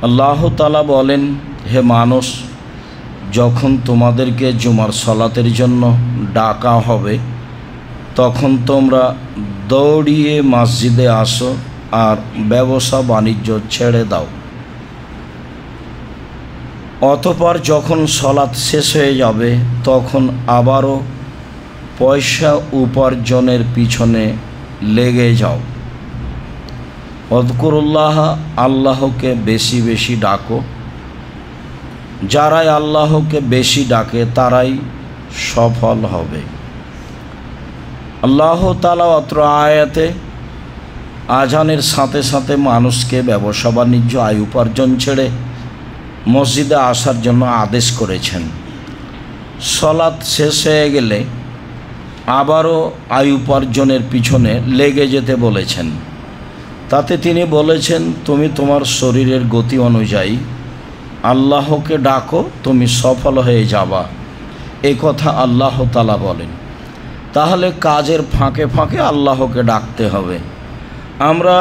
আল্লাহ তাআলা বলেন, হে মানুষ, যখন তোমাদেরকে জুমার সলাতের জন্য ডাকা হবে তখন তোমরা দৌড়িয়ে মসজিদে আসো আর ব্যবসা বাণিজ্য ছেড়ে দাও। অতঃপর যখন সলাত শেষ হয়ে যাবে তখন আবারও পয়সা উপার্জনের পিছনে লেগে যাও। অযকুরুল্লাহ, আল্লাহকে বেশি বেশি ডাকো। যারাই আল্লাহকে বেশি ডাকে তারাই সফল হবে। আল্লাহ তাআলা অত্র আয়াতে আজানের সাথে সাথে মানুষকে ব্যবসা বাণিজ্য আয় উপার্জন ছেড়ে মসজিদে আসার জন্য আদেশ করেছেন। সলাত শেষ হয়ে গেলে আবারও আয় উপার্জনের পিছনে লেগে যেতে বলেছেন। তাতে তিনি বলেছেন, তুমি তোমার শরীরের গতি অনুযায়ী আল্লাহকে ডাকো, তুমি সফল হয়ে যাবা। এ কথা আল্লাহ তাআলা বলেন। তাহলে কাজের ফাঁকে ফাঁকে আল্লাহকে ডাকতে হবে। আমরা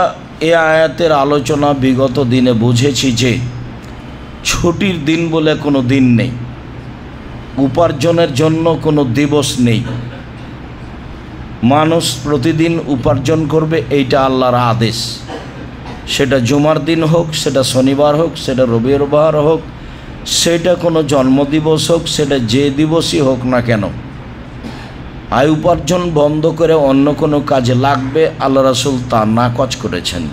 এ আয়াতের আলোচনা বিগত দিনে বুঝেছি যে ছুটির দিন বলে কোনো দিন নেই, উপার্জনের জন্য কোনো দিবস নেই। মানুষ প্রতিদিন উপার্জন করবে, এইটা আল্লাহর আদেশ। সেটা জুমার দিন হোক, সেটা শনিবার হোক, সেটা রবিবার হোক, সেটা কোনো জন্মদিবস হোক, সেটা যে দিবসই হোক না কেন, আয় উপার্জন বন্ধ করে অন্য কোনো কাজে লাগবে, আল্লাহ রাসূল তা নাকচ করেছেন।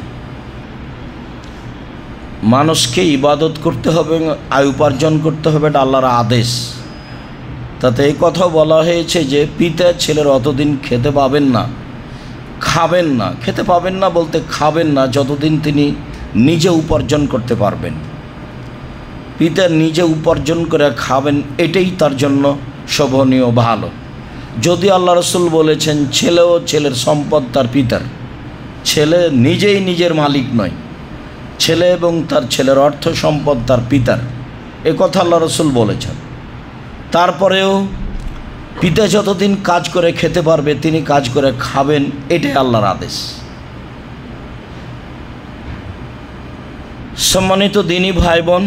মানুষকে ইবাদত করতে হবে, আয় উপার্জন করতে হবে, এটা আল্লাহর আদেশ। তাতে এই কথা বলা হয়েছে যে পিতা ছেলের অতদিন খেতে পাবেন না, খাবেন না। খেতে পাবেন না বলতে খাবেন না যতদিন তিনি নিজে উপার্জন করতে পারবেন। পিতা নিজে উপার্জন করে খাবেন, এটাই তার জন্য শোভনীয়, ভালো। যদি আল্লাহ রাসূল বলেছেন ছেলে ও ছেলের সম্পদ তার পিতার, ছেলে নিজেই নিজের মালিক নয়, ছেলে এবং তার ছেলের অর্থ সম্পদ তার পিতার, এ কথা আল্লাহ রাসূল বলেছেন। তারপরেও পিতা যতদিন কাজ করে খেতে পারবে তিনি কাজ করে খাবেন, এটাই আল্লাহর আদেশ। সম্মানিত দিনী ভাই বোন,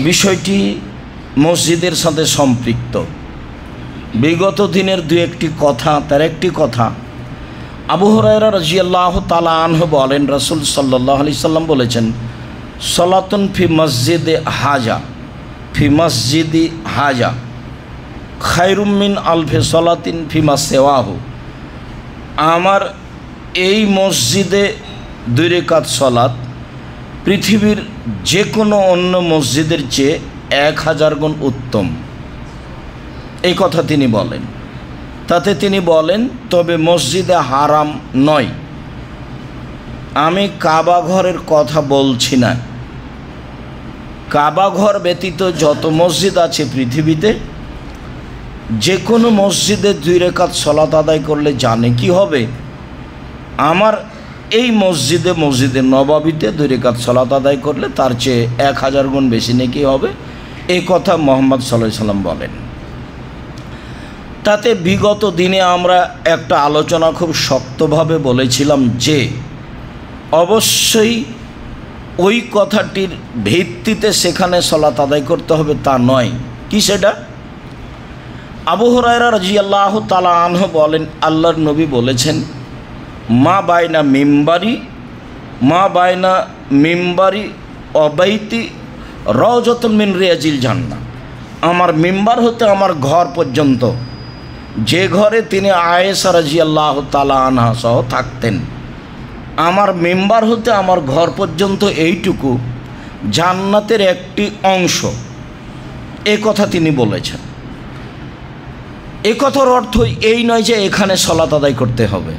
বিষয়টি মসজিদের সাথে সম্পৃক্ত। বিগত দিনের দু একটি কথা, তার একটি কথা আবু হুরায়রা রাদিয়াল্লাহু তাআলা আনহু বলেন, রাসূল সাল্লাল্লাহু আলাইহি সাল্লাম বলেছেন, সলাতুন ফি মসজিদে হাজা, ফি মসজিদি হাজা খায়রুম মিন আলফি সলাতিন ফিমা সেওয়াহু। আমার এই মসজিদে 2 রাকাত সলাত পৃথিবীর যে কোনো অন্য মসজিদের চেয়ে 1000 গুণ উত্তম, এই কথা তিনি বলেন। তাতে তিনি বলেন, তবে মসজিদে হারাম নয়। আমি কাবা ঘরের কথা বলছি না। কাবা ঘর ব্যতীত যত মসজিদ আছে পৃথিবীতে, যে কোনো মসজিদে 2 রাকাত সলাত আদায় করলে জানে কি হবে? আমার এই মসজিদে, মসজিদে নববীতে 2 রাকাত সলাত আদায় করলে তার চেয়ে 1000 গুণ বেশি নেকি হবে, এই কথা মুহাম্মদ সাল্লাল্লাহু আলাইহি সাল্লাম বলেন। তাতে বিগত দিনে আমরা একটা আলোচনা খুব শক্তভাবে বলেছিলাম যে অবশ্যই ওই কথাটির ভিত্তিতে সেখানে সলাত আদায় করতে হবে তা নয়। কি সেটা? আবু হুরায়রা রাদিয়াল্লাহু তাআলা আনহু বলেন, আল্লাহর নবী বলেছেন, মা বাইনা মিম্বারি অবাইতি রাউজাতুন মিন রিয়াজিল জান্নাহ। আমার মিম্বার হতে আমার ঘর পর্যন্ত, যে ঘরে তিনি আয়েশা রাদিয়াল্লাহু তাআলা আনহা সহ থাকতেন, আমার মিম্বার হতে আমার ঘর পর্যন্ত এইটুকু জান্নাতের একটি অংশ, এ কথা তিনি বলেছেন। এ কথার অর্থ এই নয় যে এখানে সলাত আদায় করতে হবে,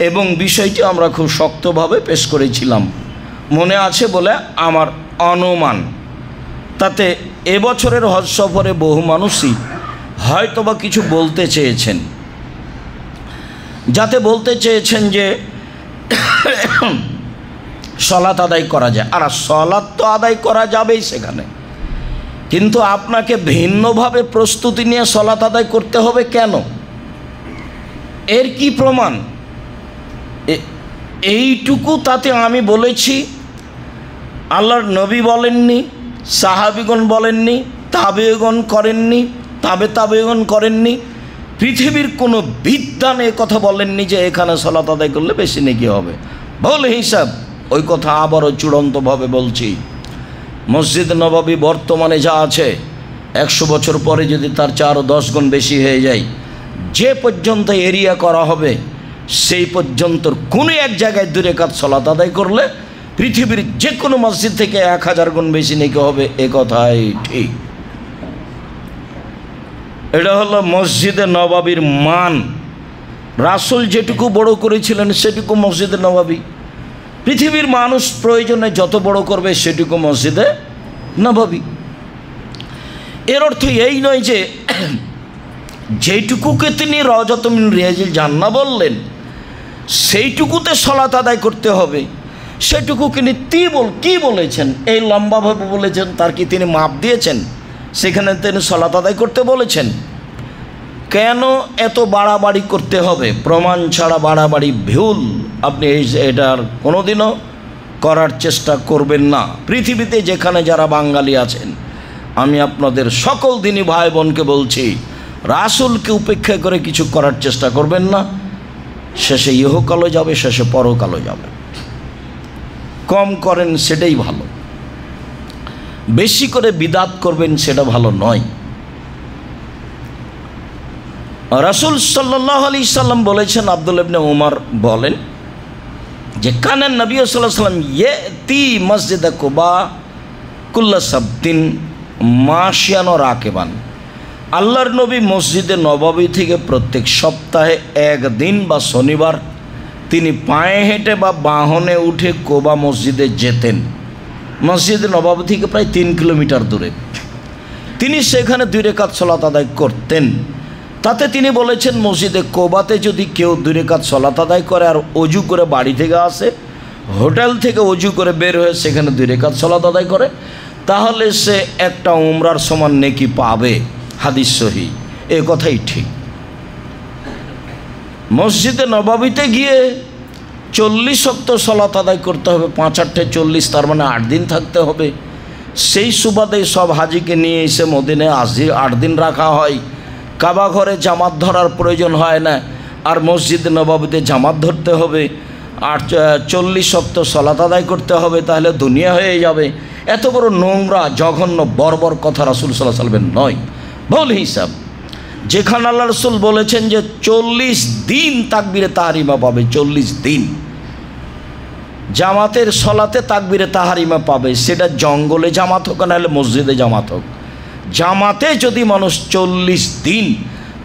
এবং বিষয়টি আমরা খুব শক্তভাবে পেশ করেছিলাম, মনে আছে বলে আমার অনুমান। তাতে এবছরের হজ সফরে বহু মানুষই হয়তোবা কিছু বলতে চেয়েছেন, যাতে বলতে চেয়েছেন যে সলাত আদায় করা যায়। আর সলাত তো আদায় করা যাবেই সেখানে, কিন্তু আপনাকে ভিন্নভাবে প্রস্তুতি নিয়ে সলাত আদায় করতে হবে কেন? এর কি প্রমাণ? এইটুকু তাতে আমি বলেছি আল্লাহর নবী বলেননি, সাহাবিগণ বলেননি, তাবেগণ করেননি, তাবেগণ করেননি, পৃথিবীর কোনো বিদ্বান এ কথা বলেননি যে এখানে সালাত আদায় করলে বেশি নেকি হবে। বলে হিসাব ওই কথা আবারও চূড়ান্তভাবে বলছি, মসজিদ নববী বর্তমানে যা আছে 100 বছর পরে যদি তার 4 ও 10 গুণ বেশি হয়ে যায়, যে পর্যন্ত এরিয়া করা হবে সেই পর্যন্ত কোনো এক জায়গায় 2 রাকাত সালাত আদায় করলে পৃথিবীর যে কোনো মসজিদ থেকে 1000 গুণ বেশি নেকি হবে, এ কথাই ঠিক। এটা হলো মসজিদে নববীর মান। রাসূল যেটুকু বড় করেছিলেন সেটুকু মসজিদে নববী, পৃথিবীর মানুষ প্রয়োজনে যত বড় করবে সেটুকু মসজিদে নববী। এর অর্থ এই নয় যে যেটুকুকে তিনি রওজাতুম মিন রিয়াজিল জান্নাহ বললেন সেইটুকুতে সালাত আদায় করতে হবে। সেটুকু তিনি কি বলেছেন, এই লম্বাভাবে বলেছেন, তার কি তিনি মাপ দিয়েছেন? সেখানে তিনি সালাত আদায় করতে বলেছেন। কেন এত বাড়াবাড়ি করতে হবে? প্রমাণ ছাড়া বাড়াবাড়ি ভুল। আপনি এটার কোনোদিনও করার চেষ্টা করবেন না। পৃথিবীতে যেখানে যারা বাঙালি আছেন, আমি আপনাদের সকল দিনই ভাই বোনকে বলছি, রাসূলকে উপেক্ষা করে কিছু করার চেষ্টা করবেন না। শেষে ইহকালও যাবে, শেষে পরকালও যাবে। কম করেন সেটাই ভালো, বেশি করে বিদাত করবেন সেটা ভালো নয়। রাসূল সাল্লাল্লাহু আলাইহি সাল্লাম বলেছেন, আব্দুল্লাহ ইবনে উমর বলেন যে কানান নবী সাল্লাল্লাহু আলাইহি সাল্লাম ইয়াতি মসজিদ কুবা কুল্লা সাবতিন মাশিয়ান ও রাকিবান। আল্লাহর নবী মসজিদে নববী থেকে প্রত্যেক সপ্তাহে 1 দিন বা শনিবার তিনি পায়ে হেঁটে বা বাহনে উঠে কোবা মসজিদে যেতেন। মসজিদে নববী থেকে প্রায় 3 কিলোমিটার দূরে। তিনি সেখানে 2 রাকাত সালাত আদায় করতেন। তাতে তিনি বলেছেন, মসজিদে কোবাতে যদি কেউ 2 রাকাত সালাত আদায় করে আর অজু করে বাড়ি থেকে আসে, হোটেল থেকে অজু করে বের হয়ে সেখানে 2 রাকাত সালাত আদায় করে, তাহলে সে একটা উমরার সমান নেকি পাবে। হাদিস সহিহ, এ কথাই ঠিক। মসজিদে নববীতে গিয়ে 40 ওয়াক্ত সালাত আদায় করতে হবে, 5-8 40, তার মানে 8 দিন থাকতে হবে। সেই সুবাদে সব হাজিকে নিয়ে এসে মদিনায় 8 দিন রাখা হয়। কাবা ঘরে জামাত ধরার প্রয়োজন হয় না, আর মসজিদে নববীতে জামাত ধরতে হবে, আর 40 ওয়াক্ত সালাত আদায় করতে হবে, তাহলে দুনিয়া হয়ে যাবে। এত বড় নোংরা জঘন্য বর্বর কথা রাসূল সাল্লাল্লাহু আলাইহি ওয়াসাল্লাম নয়। বল হিসাব যেখানে আল্লাহ রাসূল বলেছেন যে 40 দিন তাকবীরে তাহরিমা পাবে, 40 দিন জামাতের সলাতে তাকবীরে তাহরিমা পাবে, সেটা জঙ্গলে জামাত হোক না হলে মসজিদে জামাত হোক, জামাতে যদি মানুষ 40 দিন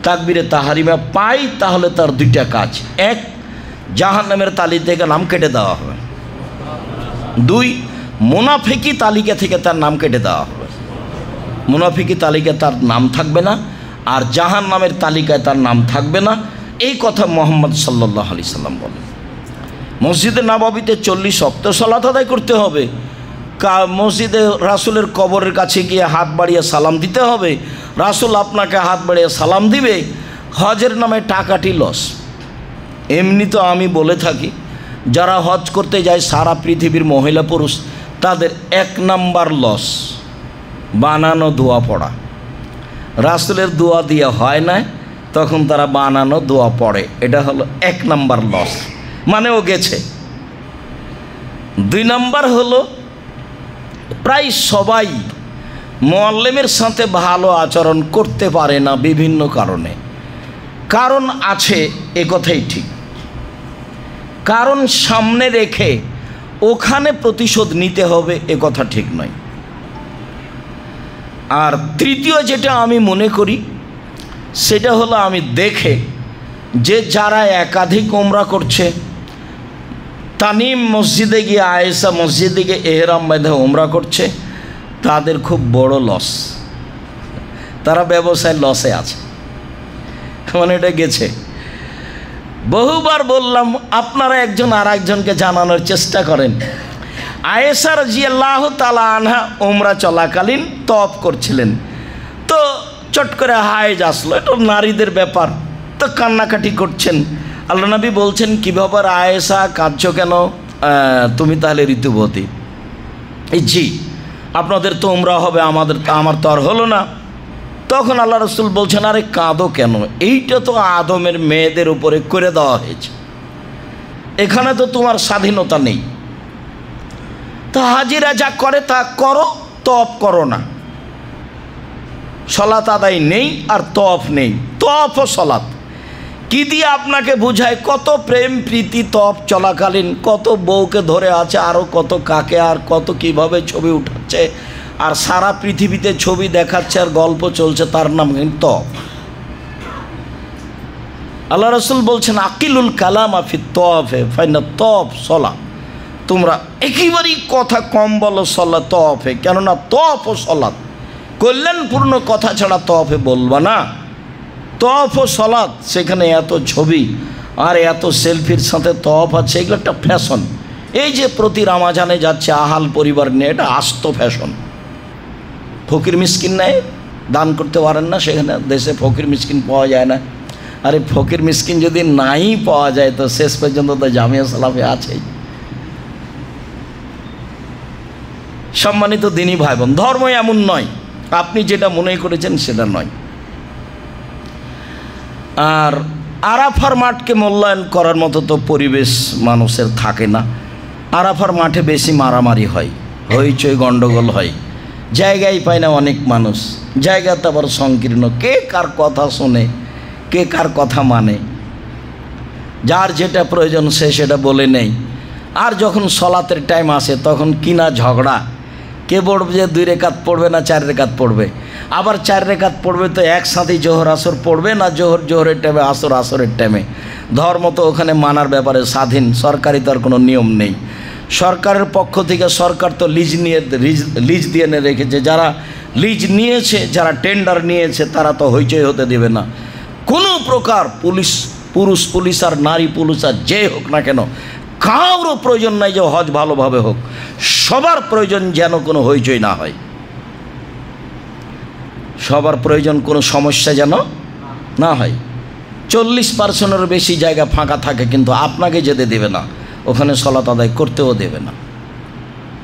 তাকবীরে তাহরিমা পায়, তাহলে তার 2টা কাজ। 1, জাহান্নামের তালিকা থেকে নাম কেটে দেওয়া হবে। 2, মুনাফিকি তালিকা থেকে তার নাম কেটে দেওয়া হবে। মুনাফিকি তালিকায় তার নাম থাকবে না, আর জাহান্নামের তালিকায় তার নাম থাকবে না। এই কথা মুহাম্মদ সাল্লাল্লাহু আলাইহি সাল্লাম বলেন। মসজিদে নববীতে 40 ওয়াক্ত সালাত আদায় করতে হবে। মসজিদে রাসূলের কবরের কাছে গিয়ে হাত বাড়িয়ে সালাম দিতে হবে। রাসূল আপনাকে হাত বাড়িয়ে সালাম দিবে। হজের নামে টাকাটি লস। এমনি তো আমি বলে থাকি, যারা হজ করতে যায় সারা পৃথিবীর মহিলা পুরুষ, তাদের 1 নাম্বার লস বানানো দোয়া পড়া। রাসূলের দোয়া দিয়ে হয় না, তখন তারা বানানো দোয়া পড়ে। এটা হলো 1 নাম্বার লস, মানে ও গেছে। 2 নাম্বার হলো প্রায় সবাই মুআল্লিমের সাথে ভালো আচরণ করতে পারে না বিভিন্ন কারণে। কারণ আছে, এ কথাই ঠিক। কারণ সামনে রেখে ওখানে প্রতিশোধ নিতে হবে, এ কথা ঠিক নয়। আর তৃতীয় যেটা আমি মনে করি, সেটা হলো আমি দেখে যে যারা একাধিক উমরা করছে, তানিম মসজিদে গিয়ে, আয়েশা মসজিদে গিয়ে এহরাম বেঁধে উমরা করছে, তাদের খুব বড় লস। তারা ব্যবসায় লসে আছে, মানে এটা গেছে। বহুবার বললাম, আপনারা একজন আর একজনকে জানানোর চেষ্টা করেন। আয়েশা রাদিয়াল্লাহু তাআলা আনহা উমরা চলাকালীন তওয়াফ করছিলেন, তো চট করে হায়েজ আসলো, এটা নারীদের ব্যাপার, তো কান্নাকাটি করছেন। আল্লাহ নবী বলছেন, কী ব্যাপার আয়েশা, কাঁদছো কেন? তুমি তাহলে ঋতুবতী। জি, আপনাদের তো উমরা হবে, আমার তো আর হলো না। তখন আল্লাহ রসুল বলছেন, আরে কাঁদো কেন, এইটা তো আদমের মেয়েদের উপরে করে দেওয়া হয়েছে, এখানে তো তোমার স্বাধীনতা নেই। তা হাজিরা যা করে তা করো, তপ করো না। সলাত আদায় নেই আর তপ নেই, তপ ও সলাত কি দিয়ে আপনাকে বুঝায়? কত প্রেম প্রীতি তপ চলাকালীন, কত বউকে ধরে আছে, আরও কত কাকে, আর কত কিভাবে ছবি উঠাচ্ছে, আর সারা পৃথিবীতে ছবি দেখাচ্ছে আর গল্প চলছে, তার নাম কিন্তু তপ। আল্লাহ রসুল বলছেন, আকিলুল কালাম আফি তফে ফাইনা তপ সলা, তোমরা একেবারেই কথা কম বলো সলা তফে, কেননা তপ ও সলাৎ কল্যাণপূর্ণ কথা ছাড়া তফে বলবা না। তফ ও সলাৎ, সেখানে এত ছবি আর এত সেলফির সাথে তফ আছে, এগুলো একটা ফ্যাশন। এই যে প্রতি রামাজানে যাচ্ছে আহাল পরিবার নিয়ে, এটা আস্ত ফ্যাশন। ফকির মিসকিন নেয়, দান করতে পারেন না, সেখানে দেশে ফকির মিসকিন পাওয়া যায় না। আরে ফকির মিসকিন যদি নাই পাওয়া যায় তো শেষ পর্যন্ত তো জামিয়া সালাফে আছেই। সম্মানিত দিনী ভাই বোন, ধর্ম এমন নয় আপনি যেটা মনে করেছেন সেটা নয়। আর আরাফার মাঠকে মূল্যায়ন করার মতো তো পরিবেশ মানুষের থাকে না। আরাফার মাঠে বেশি মারামারি হয়, হইচই গণ্ডগোল হয়, জায়গায় পায় না অনেক মানুষ, জায়গাতে আবার সংকীর্ণ, কে কার কথা শোনে, কে কার কথা মানে, যার যেটা প্রয়োজন সে সেটা বলে নেই। আর যখন সলাতের টাইম আসে তখন কিনা ঝগড়া, কে পড়বে যে 2 রেকাত পড়বে না 4 রেকাত পড়বে, আবার 4 রেকাত পড়বে তো একসাথেই জোহর আসর পড়বে না জোহরের টাইমে আসর আসরের টাইমে। ধর্ম তো ওখানে মানার ব্যাপারে স্বাধীন, সরকারি তার কোনো নিয়ম নেই। সরকারের পক্ষ থেকে সরকার তো লিজ দিয়ে রেখেছে, যারা লিজ নিয়েছে, যারা টেন্ডার নিয়েছে তারা তো হইচই হতে দেবে না। কোনো প্রকার পুরুষ পুলিশ আর নারী পুলিশ আর যে হোক না কেন, কারোর প্রয়োজন নাই যে হজ ভালোভাবে হোক, সবার প্রয়োজন যেন কোনো হইচই না হয়, সবার প্রয়োজন কোনো সমস্যা যেন না হয়। 40% বেশি জায়গা ফাঁকা থাকে কিন্তু আপনাকে যেতে দেবে না, ওখানে সলাত আদায় করতেও দেবে না।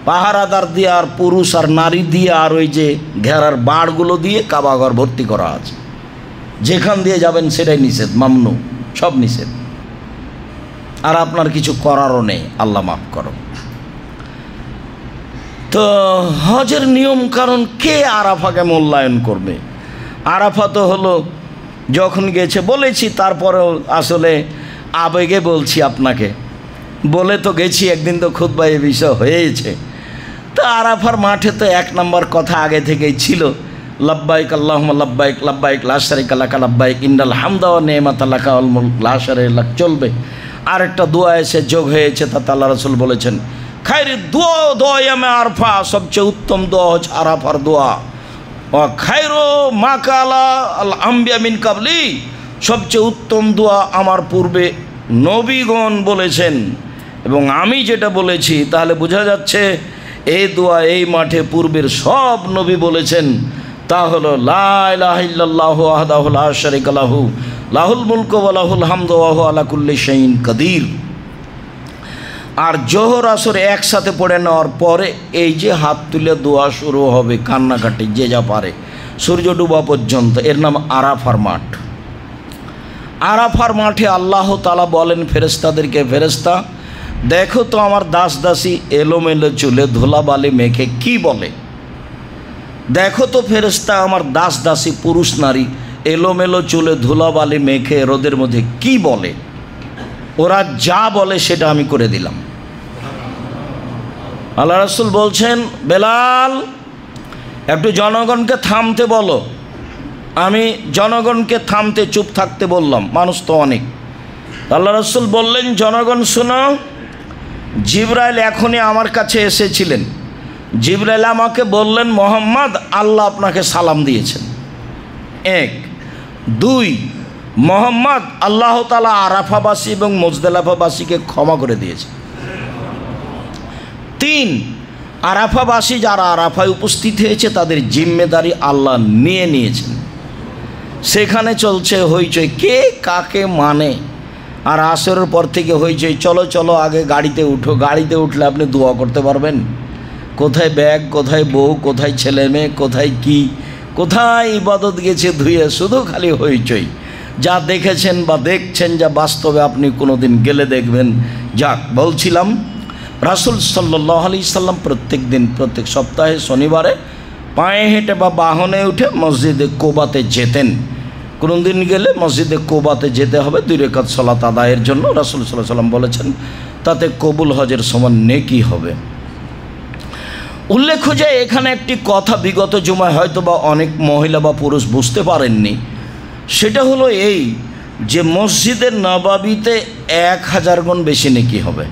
পাহারাদার দিয়ে আর পুরুষ আর নারী দিয়ে আর ওই যে ঘেরার বাড়গুলো দিয়ে কাবাঘর ভর্তি করা আছে, যেখান দিয়ে যাবেন সেটাই নিষেধ, মামনু, সব নিষেধ। আর আপনার কিছু করারও নেই, আল্লাহ মাফ করো। তো হজের নিয়ম কারণ কে আরাফাকে মূল্যায়ন করবে? আরাফা তো হলো যখন গেছে, বলেছি, তারপরেও আসলে আবেগে বলছি আপনাকে, বলে তো গেছি, একদিন তো খুতবা এ বিষয় হয়েছে। তো আরাফার মাঠে তো 1 নম্বর কথা আগে থেকেই ছিল, লব্বাইক আল্লাহুম্মা লব্বাইক লব্বাইক লা শারীকা লাকা লব্বাইক ইন্নাল হামদা ওয়া নি'মাতা লাকা ওয়াল মুলক লা শারীকা লাক চলবে। আরেকটা দোয়া এসে যোগ হয়েছে, তাতে আল্লাহ রাসূল বলেছেন, খায়রি দোয়া ইয়ামে আরাফা, সবচেয়ে উত্তম দোয়া হচ্ছে আরাফার দোয়া। ও খায়রু মা কালা আল আম্বিয়া মিন কাবলি, সবচেয়ে উত্তম দোয়া আমার পূর্বে নবীগণ বলেছেন এবং আমি যেটা বলেছি, তাহলে বোঝা যাচ্ছে এই দোয়া এই মাঠে পূর্বের সব নবী বলেছেন। তা হলো লা ইলাহা ইল্লাল্লাহু ওয়াহদাহু লা শারীকা লাহু লাহুল মুলকু ওয়া লাহুল হামদু ওয়া হুয়া আলা কুল্লি শাইইন কাদির। আর জোহর আসর একসাথে পড়ে নেওয়ার পরে এই যে হাত তুলে দোয়া শুরু হবে, কান্নাকাটি যে যা পারে, সূর্য ডুবা পর্যন্ত, এর নাম আরাফার মাঠ। আরাফার মাঠে আল্লাহ তাআলা বলেন ফেরেশতাদেরকে, ফেরেশতা দেখো তো আমার দাস দাসী এলোমেলো চুলে ধুলাবালি মেখে কি বলে। দেখো তো ফেরেশতা আমার দাস দাসী পুরুষ নারী এলোমেলো চুলে ধুলাবালি মেখে রোদের মধ্যে কি বলে। ওরা যা বলে সেটা আমি করে দিলাম। আল্লাহ রাসূল বলছেন, বেলাল একটু জনগণকে থামতে বলো। আমি জনগণকে থামতে, চুপ থাকতে বললাম, মানুষ তো অনেক। আল্লাহ রাসূল বললেন, জনগণ শোনো, জিবরাইল এখনই আমার কাছে এসেছিলেন। জিবরাইল আমাকে বললেন, মোহাম্মদ আল্লাহ আপনাকে সালাম দিয়েছেন। 1, 2, মোহাম্মদ আল্লাহ তাআলা আরাফাবাসী এবং মুজদালিফাবাসীকে ক্ষমা করে দিয়েছে। 3, আরাফাবাসী যারা আরাফায় উপস্থিত হয়েছে তাদের জিম্মেদারি আল্লাহ নিয়ে নিয়েছেন। সেখানে চলছে হইচই, কে কাকে মানে। আর আসরের পর থেকে হইচই, চলো চলো আগে গাড়িতে উঠো, গাড়িতে উঠলে আপনি দোয়া করতে পারবেন, কোথায় ব্যাগ, কোথায় বউ, কোথায় ছেলে মেয়ে, কোথায় কি, কোথায় ইবাদত গেছে ধুয়ে, শুধু খালি হইচই। যা দেখেছেন বা দেখছেন, যা বাস্তবে আপনি কোনো দিন গেলে দেখবেন। যাক, বলছিলাম রাসূল সাল্লাল্লাহু আলাইহি সাল্লাম প্রত্যেক দিন, প্রত্যেক সপ্তাহে শনিবারে পায়ে হেঁটে বা বাহনে উঠে মসজিদে কোবাতে যেতেন। কোনো দিন গেলে মসজিদে কোবাতে যেতে হবে 2 রাকাত সালাত আদায়ের জন্য। রাসূল সাল্লাল্লাহু আলাইহি সাল্লাম বলেছেন তাতে কবুল হজের সমান নেকি হবে। উল্লেখ্য যে এখানে একটি কথা বিগত জুমায় হয়তো বা অনেক মহিলা বা পুরুষ বুঝতে পারেননি, সেটা হলো এই যে মসজিদের নববীতে 1000 গুণ বেশি নেকি হবে।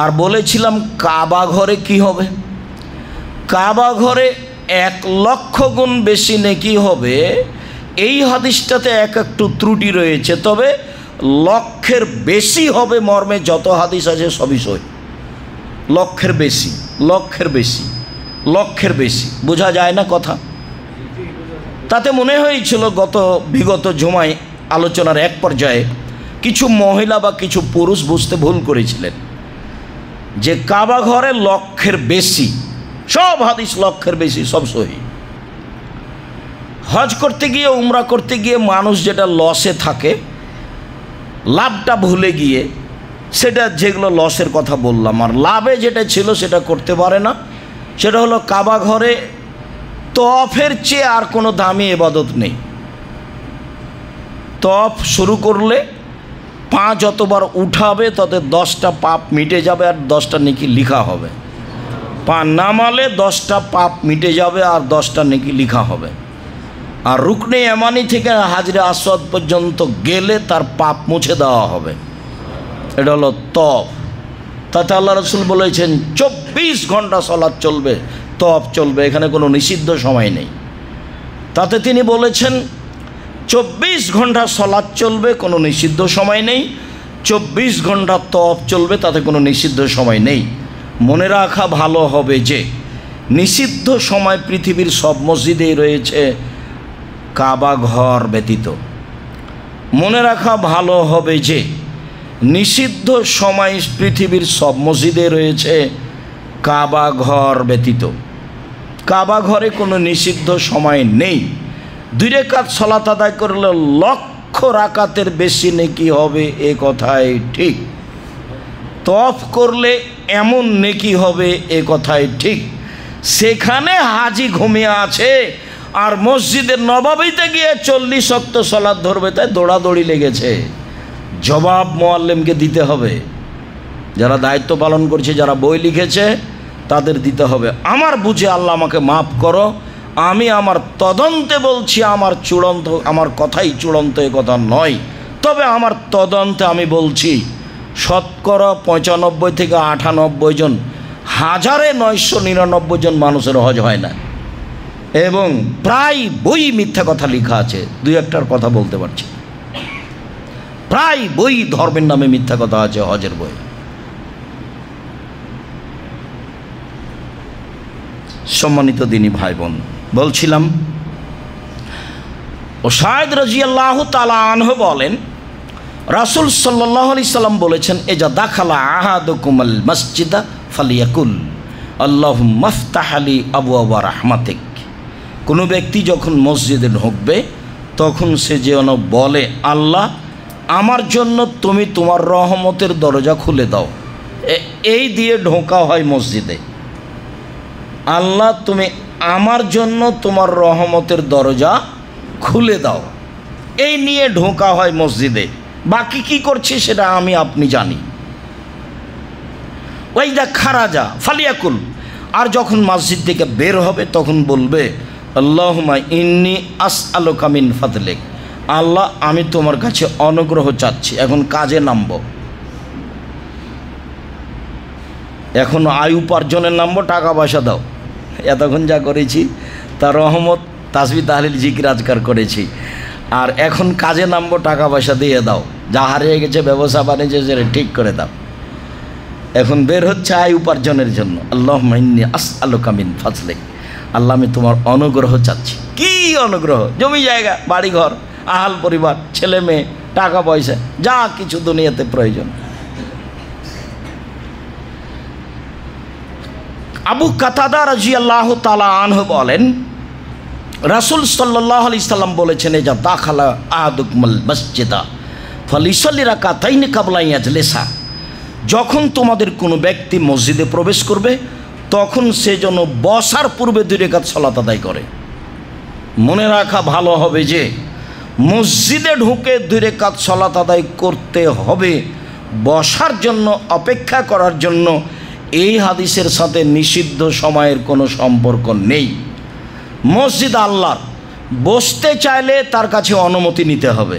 আর বলেছিলাম কাবা ঘরে কি হবে, কাবা ঘরে 1,00,000 গুণ বেশি নেকি হবে। এই হাদিসটাতে একটু ত্রুটি রয়েছে, তবে লক্ষের বেশি হবে মর্মে যত হাদিস আছে সবই সই। লক্ষের বেশি, লক্ষের বেশি, লক্ষের বেশি, বোঝা যায় না কথা। তাতে মনে হয়েছিল বিগত জুমায় আলোচনার এক পর্যায়ে কিছু মহিলা বা কিছু পুরুষ বুঝতে ভুল করেছিলেন যে কাবা ঘরে লক্ষের বেশি, সব হাদিস লক্ষের বেশি, সব সহি। হজ করতে গিয়ে, উমরা করতে গিয়ে মানুষ যেটা লসে থাকে, লাভটা ভুলে গিয়ে সেটা, যেগুলো লসের কথা বললাম, আর লাভে যেটা ছিল সেটা করতে পারে না। সেটা হলো কাবা ঘরে তওয়াফের চেয়ে আর কোনো দামি ইবাদত নেই। তওয়াফ শুরু করলে পা যতবার উঠাবে তত 10টা পাপ মিটে যাবে আর 10টা নেকি লিখা হবে। পা নামালে 10টা পাপ মিটে যাবে আর 10টা নেকি লিখা হবে। আর রুকনে ইয়ামানি থেকে হাজরে আসওয়াদ পর্যন্ত গেলে তার পাপ মুছে দেওয়া হবে। এটা হলো তওয়াফ। তাতে আল্লাহ রাসূল বলেছেন 24 ঘন্টা সালাত চলবে, তওয়াফ চলবে, এখানে কোনো নিষিদ্ধ সময় নেই। তাতে তিনি বলেছেন 24 ঘন্টা সালাত চলবে, কোনো নিষিদ্ধ সময় নেই। 24 ঘন্টা তওয়াফ চলবে, তাতে কোনো নিষিদ্ধ সময় নেই। মনে রাখা ভালো হবে যে নিষিদ্ধ সময় পৃথিবীর সব মসজিদেই রয়েছে, কাবা ঘর ব্যতীত। মনে রাখা ভালো হবে যে নিষিদ্ধ সময় পৃথিবীর সব মসজিদে রয়েছে, কাবা ঘর ব্যতীত। কাবা ঘরে কোনো নিষিদ্ধ সময় নেই। 2 রাকাত সালাত আদায় করলে 1,00,000 রাকাতের বেশি নেকি হবে, এ কথাই ঠিক। তওয়াফ করলে এমন নেকি হবে, এ কথাই ঠিক। সেখানে হাজি ঘুমিয়ে আছে আর মসজিদের নববীতে গিয়ে 40 ওয়াক্ত সালাত ধরবে, তাই দৌড়াদৌড়ি লেগেছে। জবাব মুআল্লিমকে দিতে হবে। যারা দায়িত্ব পালন করছে, যারা বই লিখেছে, তাদের দিতে হবে। আমার বুঝে আল্লাহ আমাকে মাফ করো, আমি আমার তদন্তে বলছি, আমার কথাই চূড়ান্ত, এ কথা নয়। তবে আমার তদন্তে আমি বলছি 95 থেকে 98 জন, 1999 জন মানুষের হজ হয় না। এবং প্রায় বই মিথ্যা কথা লেখা আছে, 2-1টার কথা বলতে পারছি। প্রায় বই ধর্মের নামে মিথ্যা কথা আছে হজের বই। সম্মানিত দিনী ভাই বোন, বলছিলাম উসাইদ রাদিয়াল্লাহু তাআলা আনহু বলেন রাসূল সাল্লাল্লাহু আলাইহি সাল্লাম বলেছেন, এজা দাখালা আহাদুকুমাল মসজিদা ফালিয়াকুল আল্লাহুম্মা ইফতাহ লি আবওয়াবা রাহমাতিক। কোনো ব্যক্তি যখন মসজিদে ঢুকবে তখন সে যেন বলে, আল্লাহ আমার জন্য তুমি তোমার রহমতের দরজা খুলে দাও। এই দিয়ে ঢোকা হয় মসজিদে। আল্লাহ তুমি আমার জন্য তোমার রহমতের দরজা খুলে দাও, এই নিয়ে ঢোকা হয় মসজিদে। বাকি কি করছি সেটা আমি আপনি জানি। ওয়াইদা খারাজা ফালিয়াকুল, আর যখন মসজিদ থেকে বের হবে তখন বলবে, আল্লাহুম্মা ইন্নী আসআলুকা মিন ফাদলিক, আল্লাহ আমি তোমার কাছে অনুগ্রহ চাচ্ছি। এখন কাজে নামব, এখন আয় উপার্জনের নামবো, টাকা পয়সা দাও। এতক্ষণ যা করেছি তার রহমত, তাসবিহ তাহলিল জিকির আজকার করেছি, আর এখন কাজে নামবো, টাকা পয়সা দিয়ে দাও। যা হারিয়ে গেছে ব্যবসা বাণিজ্য সেটা ঠিক করে দাও। এখন বের হচ্ছে আয় উপার্জনের জন্য। আল্লাহুম্মা ইন্নী আসআলুকা মিন ফাদলিক, আল্লাহ আমি তোমার অনুগ্রহ চাচ্ছি। কি অনুগ্রহ? জমি জায়গা, বাড়ি ঘর, আহাল পরিবার, ছেলে মেয়ে, টাকা পয়সা, যা কিছু দুনিয়াতে প্রয়োজন। আবু কাতাদা রাদিয়াল্লাহু তাআলা আনহু বলেন, রাসূল সাল্লাল্লাহু আলাইহি সাল্লাম বলেছেন, যা দাখালা আহাদুকুমুল মসজিদা ফালিসাল্লি রাকাতাইনি ক্বাবলা ইয়াজলিসা, যখন তোমাদের কোনো ব্যক্তি মসজিদে প্রবেশ করবে তখন সে যেন বসার পূর্বে 2 রাকাত সালাত আদায় করে। মনে রাখা ভালো হবে যে মসজিদে ঢুকে 2 রাকাত সালাত আদায় করতে হবে, বসার জন্য, অপেক্ষা করার জন্য এই হাদিসের সাথে নিষিদ্ধ সময়ের কোনো সম্পর্ক নেই। মসজিদ আল্লাহর, বসতে চাইলে তার কাছে অনুমতি নিতে হবে।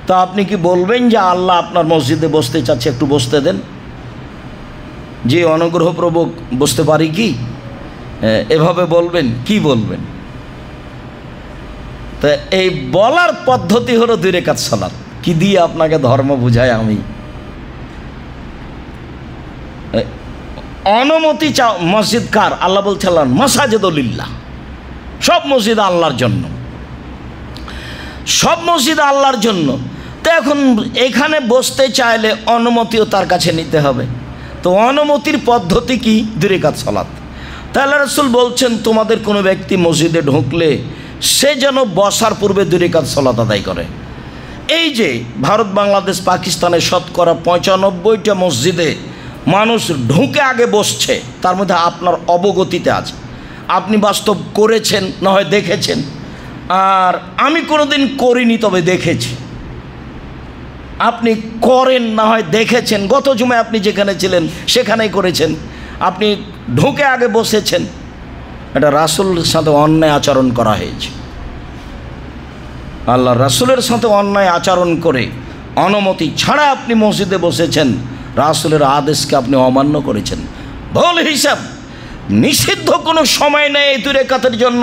তো আপনি কি বলবেন যে আল্লাহ আপনার মসজিদে বসতে চাচ্ছে, একটু বসতে দেন? যে অনুগ্রহপূর্বক বসতে পারি কি? এভাবে বলবেন? কি বলবেন? তো এই বলার পদ্ধতি হলো 2 রাকাত সালাত। কি দিয়ে আপনাকে ধর্ম বুঝায় আমি? অনুমতি চাও। মসজিদ কার? আল্লাহ বলছেন মাসাজিদুল্লাহ, সব মসজিদ আল্লাহর জন্য, সব মসজিদ আল্লাহর জন্য। তো এখন এখানে বসতে চাইলে অনুমতিও তার কাছে নিতে হবে। তো অনুমতির পদ্ধতি কি? 2 রাকাত সালাত। তাহলে রাসূল বলছেন, তোমাদের কোনো ব্যক্তি মসজিদে ঢুকলে সে যেন বসার পূর্বে 2 রাকাত সালাত আদায় করে। এই যে ভারত, বাংলাদেশ, পাকিস্তানের শতকরা 95টা মসজিদে মানুষ ঢুকে আগে বসছে, তার মধ্যে আপনার অবগতিতে আছে, আপনি বাস্তব করেছেন, না হয় দেখেছেন। আর আমি কোনোদিন করিনি, তবে দেখেছি। আপনি করেন, না হয় দেখেছেন। গত জুমায় আপনি যেখানে ছিলেন সেখানেই করেছেন। আপনি ঢুকে আগে বসেছেন। এটা রাসূলের সাথে অন্যায় আচরণ করা হয়েছে। আল্লাহ রাসূলের সাথে অন্যায় আচরণ করে অনুমতি ছাড়া আপনি মসজিদে বসেছেন, রাসূলের আদেশকে আপনি অমান্য করেছেন। ভুল হিসাব। নিষিদ্ধ কোনো সময় নেই এই 2 রাকাতের জন্য।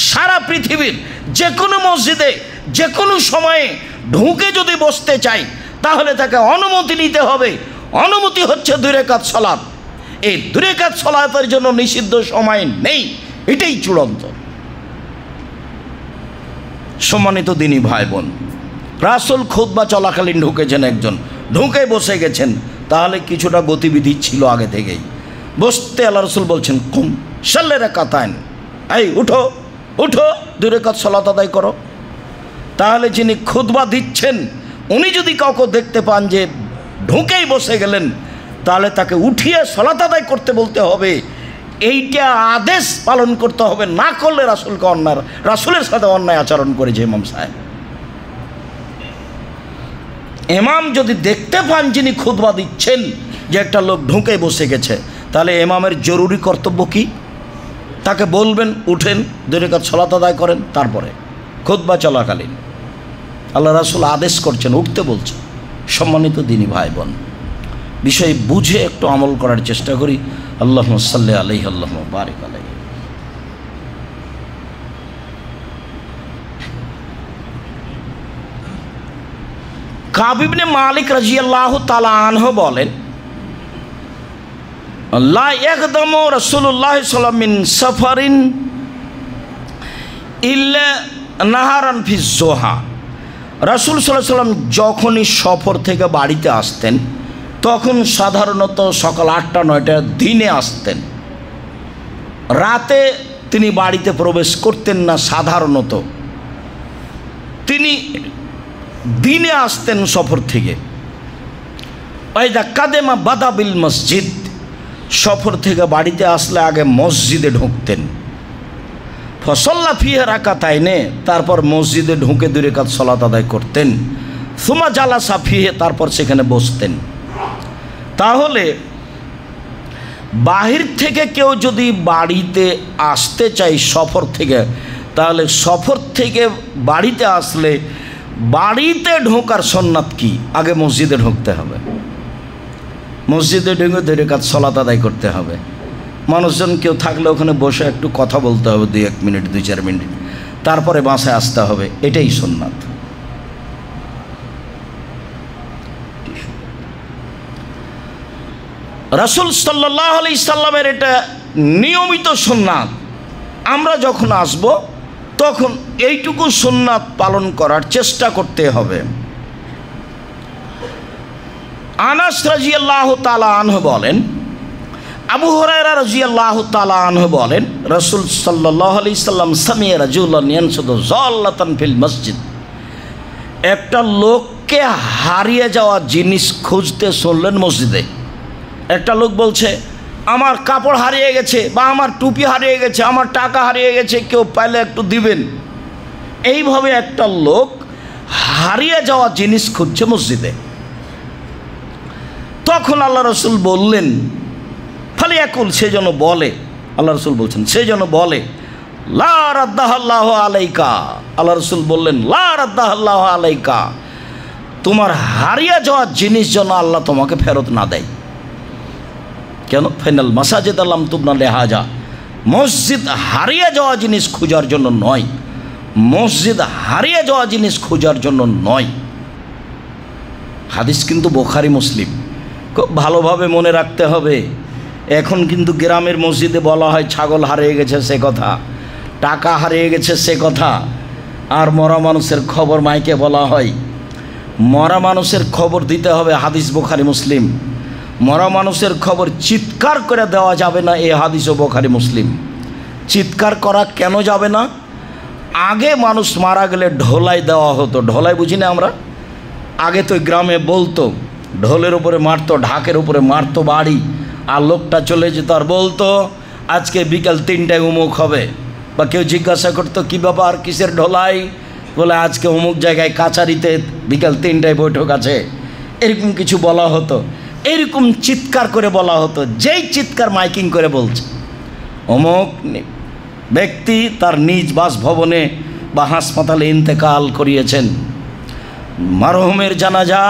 সারা পৃথিবীর যে কোনো মসজিদে যে কোনো সময়ে ঢুকে যদি বসতে চাই তাহলে তাকে অনুমতি নিতে হবে। অনুমতি হচ্ছে 2 রাকাত সালাত। এই 2 রাকাত সালাতের জন্য নিষিদ্ধ সময় নেই, এটাই চূড়ান্ত। সম্মানিত দিনী ভাই বোন, রাসূল খুতবা চলাকালীন ঢুকেছেন, একজন ঢুকে বসে গেছেন, তাহলে কিছুটা গতিবিধি ছিল আগে থেকেই। বসতে আল্লাহ রাসূল বলছেন, কুম সাল্লি রাকাতাইন, এই উঠো উঠো, 2 রাকাত সালাত আদায় করো। তাহলে যিনি খুতবা দিচ্ছেন উনি যদি কাউকে দেখতে পান যে ঢুকেই বসে গেলেন, তাহলে তাকে উঠিয়ে সালাত আদায় করতে বলতে হবে। এইটা আদেশ পালন করতে হবে, না করলে রাসূলকে অন্যায়, রাসূলের সাথে অন্যায় আচরণ করেছে ইমাম সাহেব। ইমাম যদি দেখতে পান যিনি খুতবা দিচ্ছেন যে একটা লোক ঢুকে বসে গেছে, তাহলে ইমামের জরুরি কর্তব্য কি? তাকে বলবেন উঠেন, 2 রাকাত সালাত আদায় করেন। তারপরে খুতবা চলাকালীন আল্লাহ রাসূল আদেশ করছেন, উঠতে বলছেন। সম্মানিত দিনী ভাই বোন, বিষয় বুঝে একটু আমল করার চেষ্টা করি। আল্লাহুম্মা সাল্লি আলাইহি, আল্লাহুম্মা বারিক আলাইহি। কাব ইবনে মালিক রাদিয়াল্লাহু তাআলা আনহু বলেন, লা ইয়াকদামু রাসূলুল্লাহ সাল্লাল্লাহু আলাইহি ওয়াসাল্লাম মিন সাফারিন ইল্লা নাহারান ফি যুহা। রাসূল সাল্লাল্লাহু আলাইহি ওয়াসাল্লাম যখনই সফর থেকে বাড়িতে আসতেন তখন সাধারণত সকাল 8টা-9টার দিনে আসতেন। রাতে তিনি বাড়িতে প্রবেশ করতেন না। সাধারণত তিনি দিনে আসতেন সফর থেকে। ওয়াইদা কাদেমা বাদাবিল মসজিদ, সফর থেকে বাড়িতে আসলে আগে মসজিদে ঢুকতেন। ফসল্লা ফিহে রাকাতাইনে, তারপর মসজিদে ঢুকে 2 রাকাত সালাত আদায় করতেন। সুমা জালাসা ফিহে, তারপর সেখানে বসতেন। তাহলে বাহির থেকে কেউ যদি বাড়িতে আসতে চায় সফর থেকে, তাহলে সফর থেকে বাড়িতে আসলে বাড়িতে ঢোকার সুন্নাত কি? আগে মসজিদে ঢুকতে হবে। মসজিদে ঢুকে 2 রাকাত সালাত আদায় করতে হবে। মানুষজন কেউ থাকলে ওখানে বসে একটু কথা বলতে হবে, 2-1 মিনিট, 2-4 মিনিট, তারপরে বাসায় আসতে হবে। এটাই সুন্নাত। রাসূল সাল্লাল্লাহু আলাইহি সাল্লামের এটা নিয়মিত সুন্নাত। আমরা যখন আসব তখন এইটুকু সুন্নাত পালন করার চেষ্টা করতে হবে। আনাস রাদিয়াল্লাহু তাআলা আনহু বলেন, আবু হুরায়রা রাদিয়াল্লাহু তাআলা আনহু বলেন, রাসূল সাল্লাল্লাহু আলাইহি সাল্লাম সামিয়া রাজুলান ইয়ানসুদু যাল্লাতান ফিল মসজিদ, একটা লোককে হারিয়ে যাওয়া জিনিস খুঁজতে শুনলেন মসজিদে। একটা লোক বলছে, আমার কাপড় হারিয়ে গেছে, বা আমার টুপি হারিয়ে গেছে, আমার টাকা হারিয়ে গেছে, কেউ পাইলে একটু দিবেন। এইভাবে একটা লোক হারিয়ে যাওয়া জিনিস খুঁজছে মসজিদে। তখন আল্লাহ রসুল বললেন, ফালিয়াকুল, সে যেন বলে, আল্লাহ রসুল বলছেন সে যেন বলে, লা রাদ্দাহাল্লাহু আলাইকা। আল্লাহ রসুল বললেন, লা রাদ্দাহাল্লাহু আলাইকা, তোমার হারিয়ে যাওয়া জিনিস যেন আল্লাহ তোমাকে ফেরত না দেয়। কেন? ফাইনাল মাসাজিদ আল্লাম তুবনা লেহাজা, মসজিদ হারিয়ে যাওয়া জিনিস খোঁজার জন্য নয়, মসজিদ হারিয়ে যাওয়া জিনিস খোঁজার জন্য নয়। হাদিস কিন্তু বুখারী মুসলিম, খুব ভালোভাবে মনে রাখতে হবে। এখন কিন্তু গ্রামের মসজিদে বলা হয় ছাগল হারিয়ে গেছে সে কথা, টাকা হারিয়ে গেছে সে কথা, আর মরা মানুষের খবর মাইকে বলা হয়। মরা মানুষের খবর দিতে হবে, হাদিস বুখারী মুসলিম। মরা মানুষের খবর চিৎকার করে দেওয়া যাবে না, এই হাদিসও বুখারী মুসলিম। চিৎকার করা কেন যাবে না? আগে মানুষ মারা গেলে ঢোলাই দেওয়া হতো। ঢোলাই বুঝি না আমরা? আগে তো গ্রামে বলতো, ঢোলের উপরে মারতো, ঢাকের উপরে মারতো বাড়ি, আর লোকটা চলে যেত আর বলতো আজকে বিকাল 3টায় অমুক হবে। বা কেউ জিজ্ঞাসা করতো কী ব্যাপার, কিসের ঢোলাই? বলে আজকে অমুক জায়গায় কাছারিতে বিকাল 3টায় বৈঠক আছে। এরকম কিছু বলা হতো, এরকম চিৎকার করে বলা হতো। যেই চিৎকার মাইকিং করে বলছে অমুক ব্যক্তি তার নিজ বাসভবনে বা হাসপাতালে ইন্তেকাল করিয়েছেন, মারহুমের জানাজা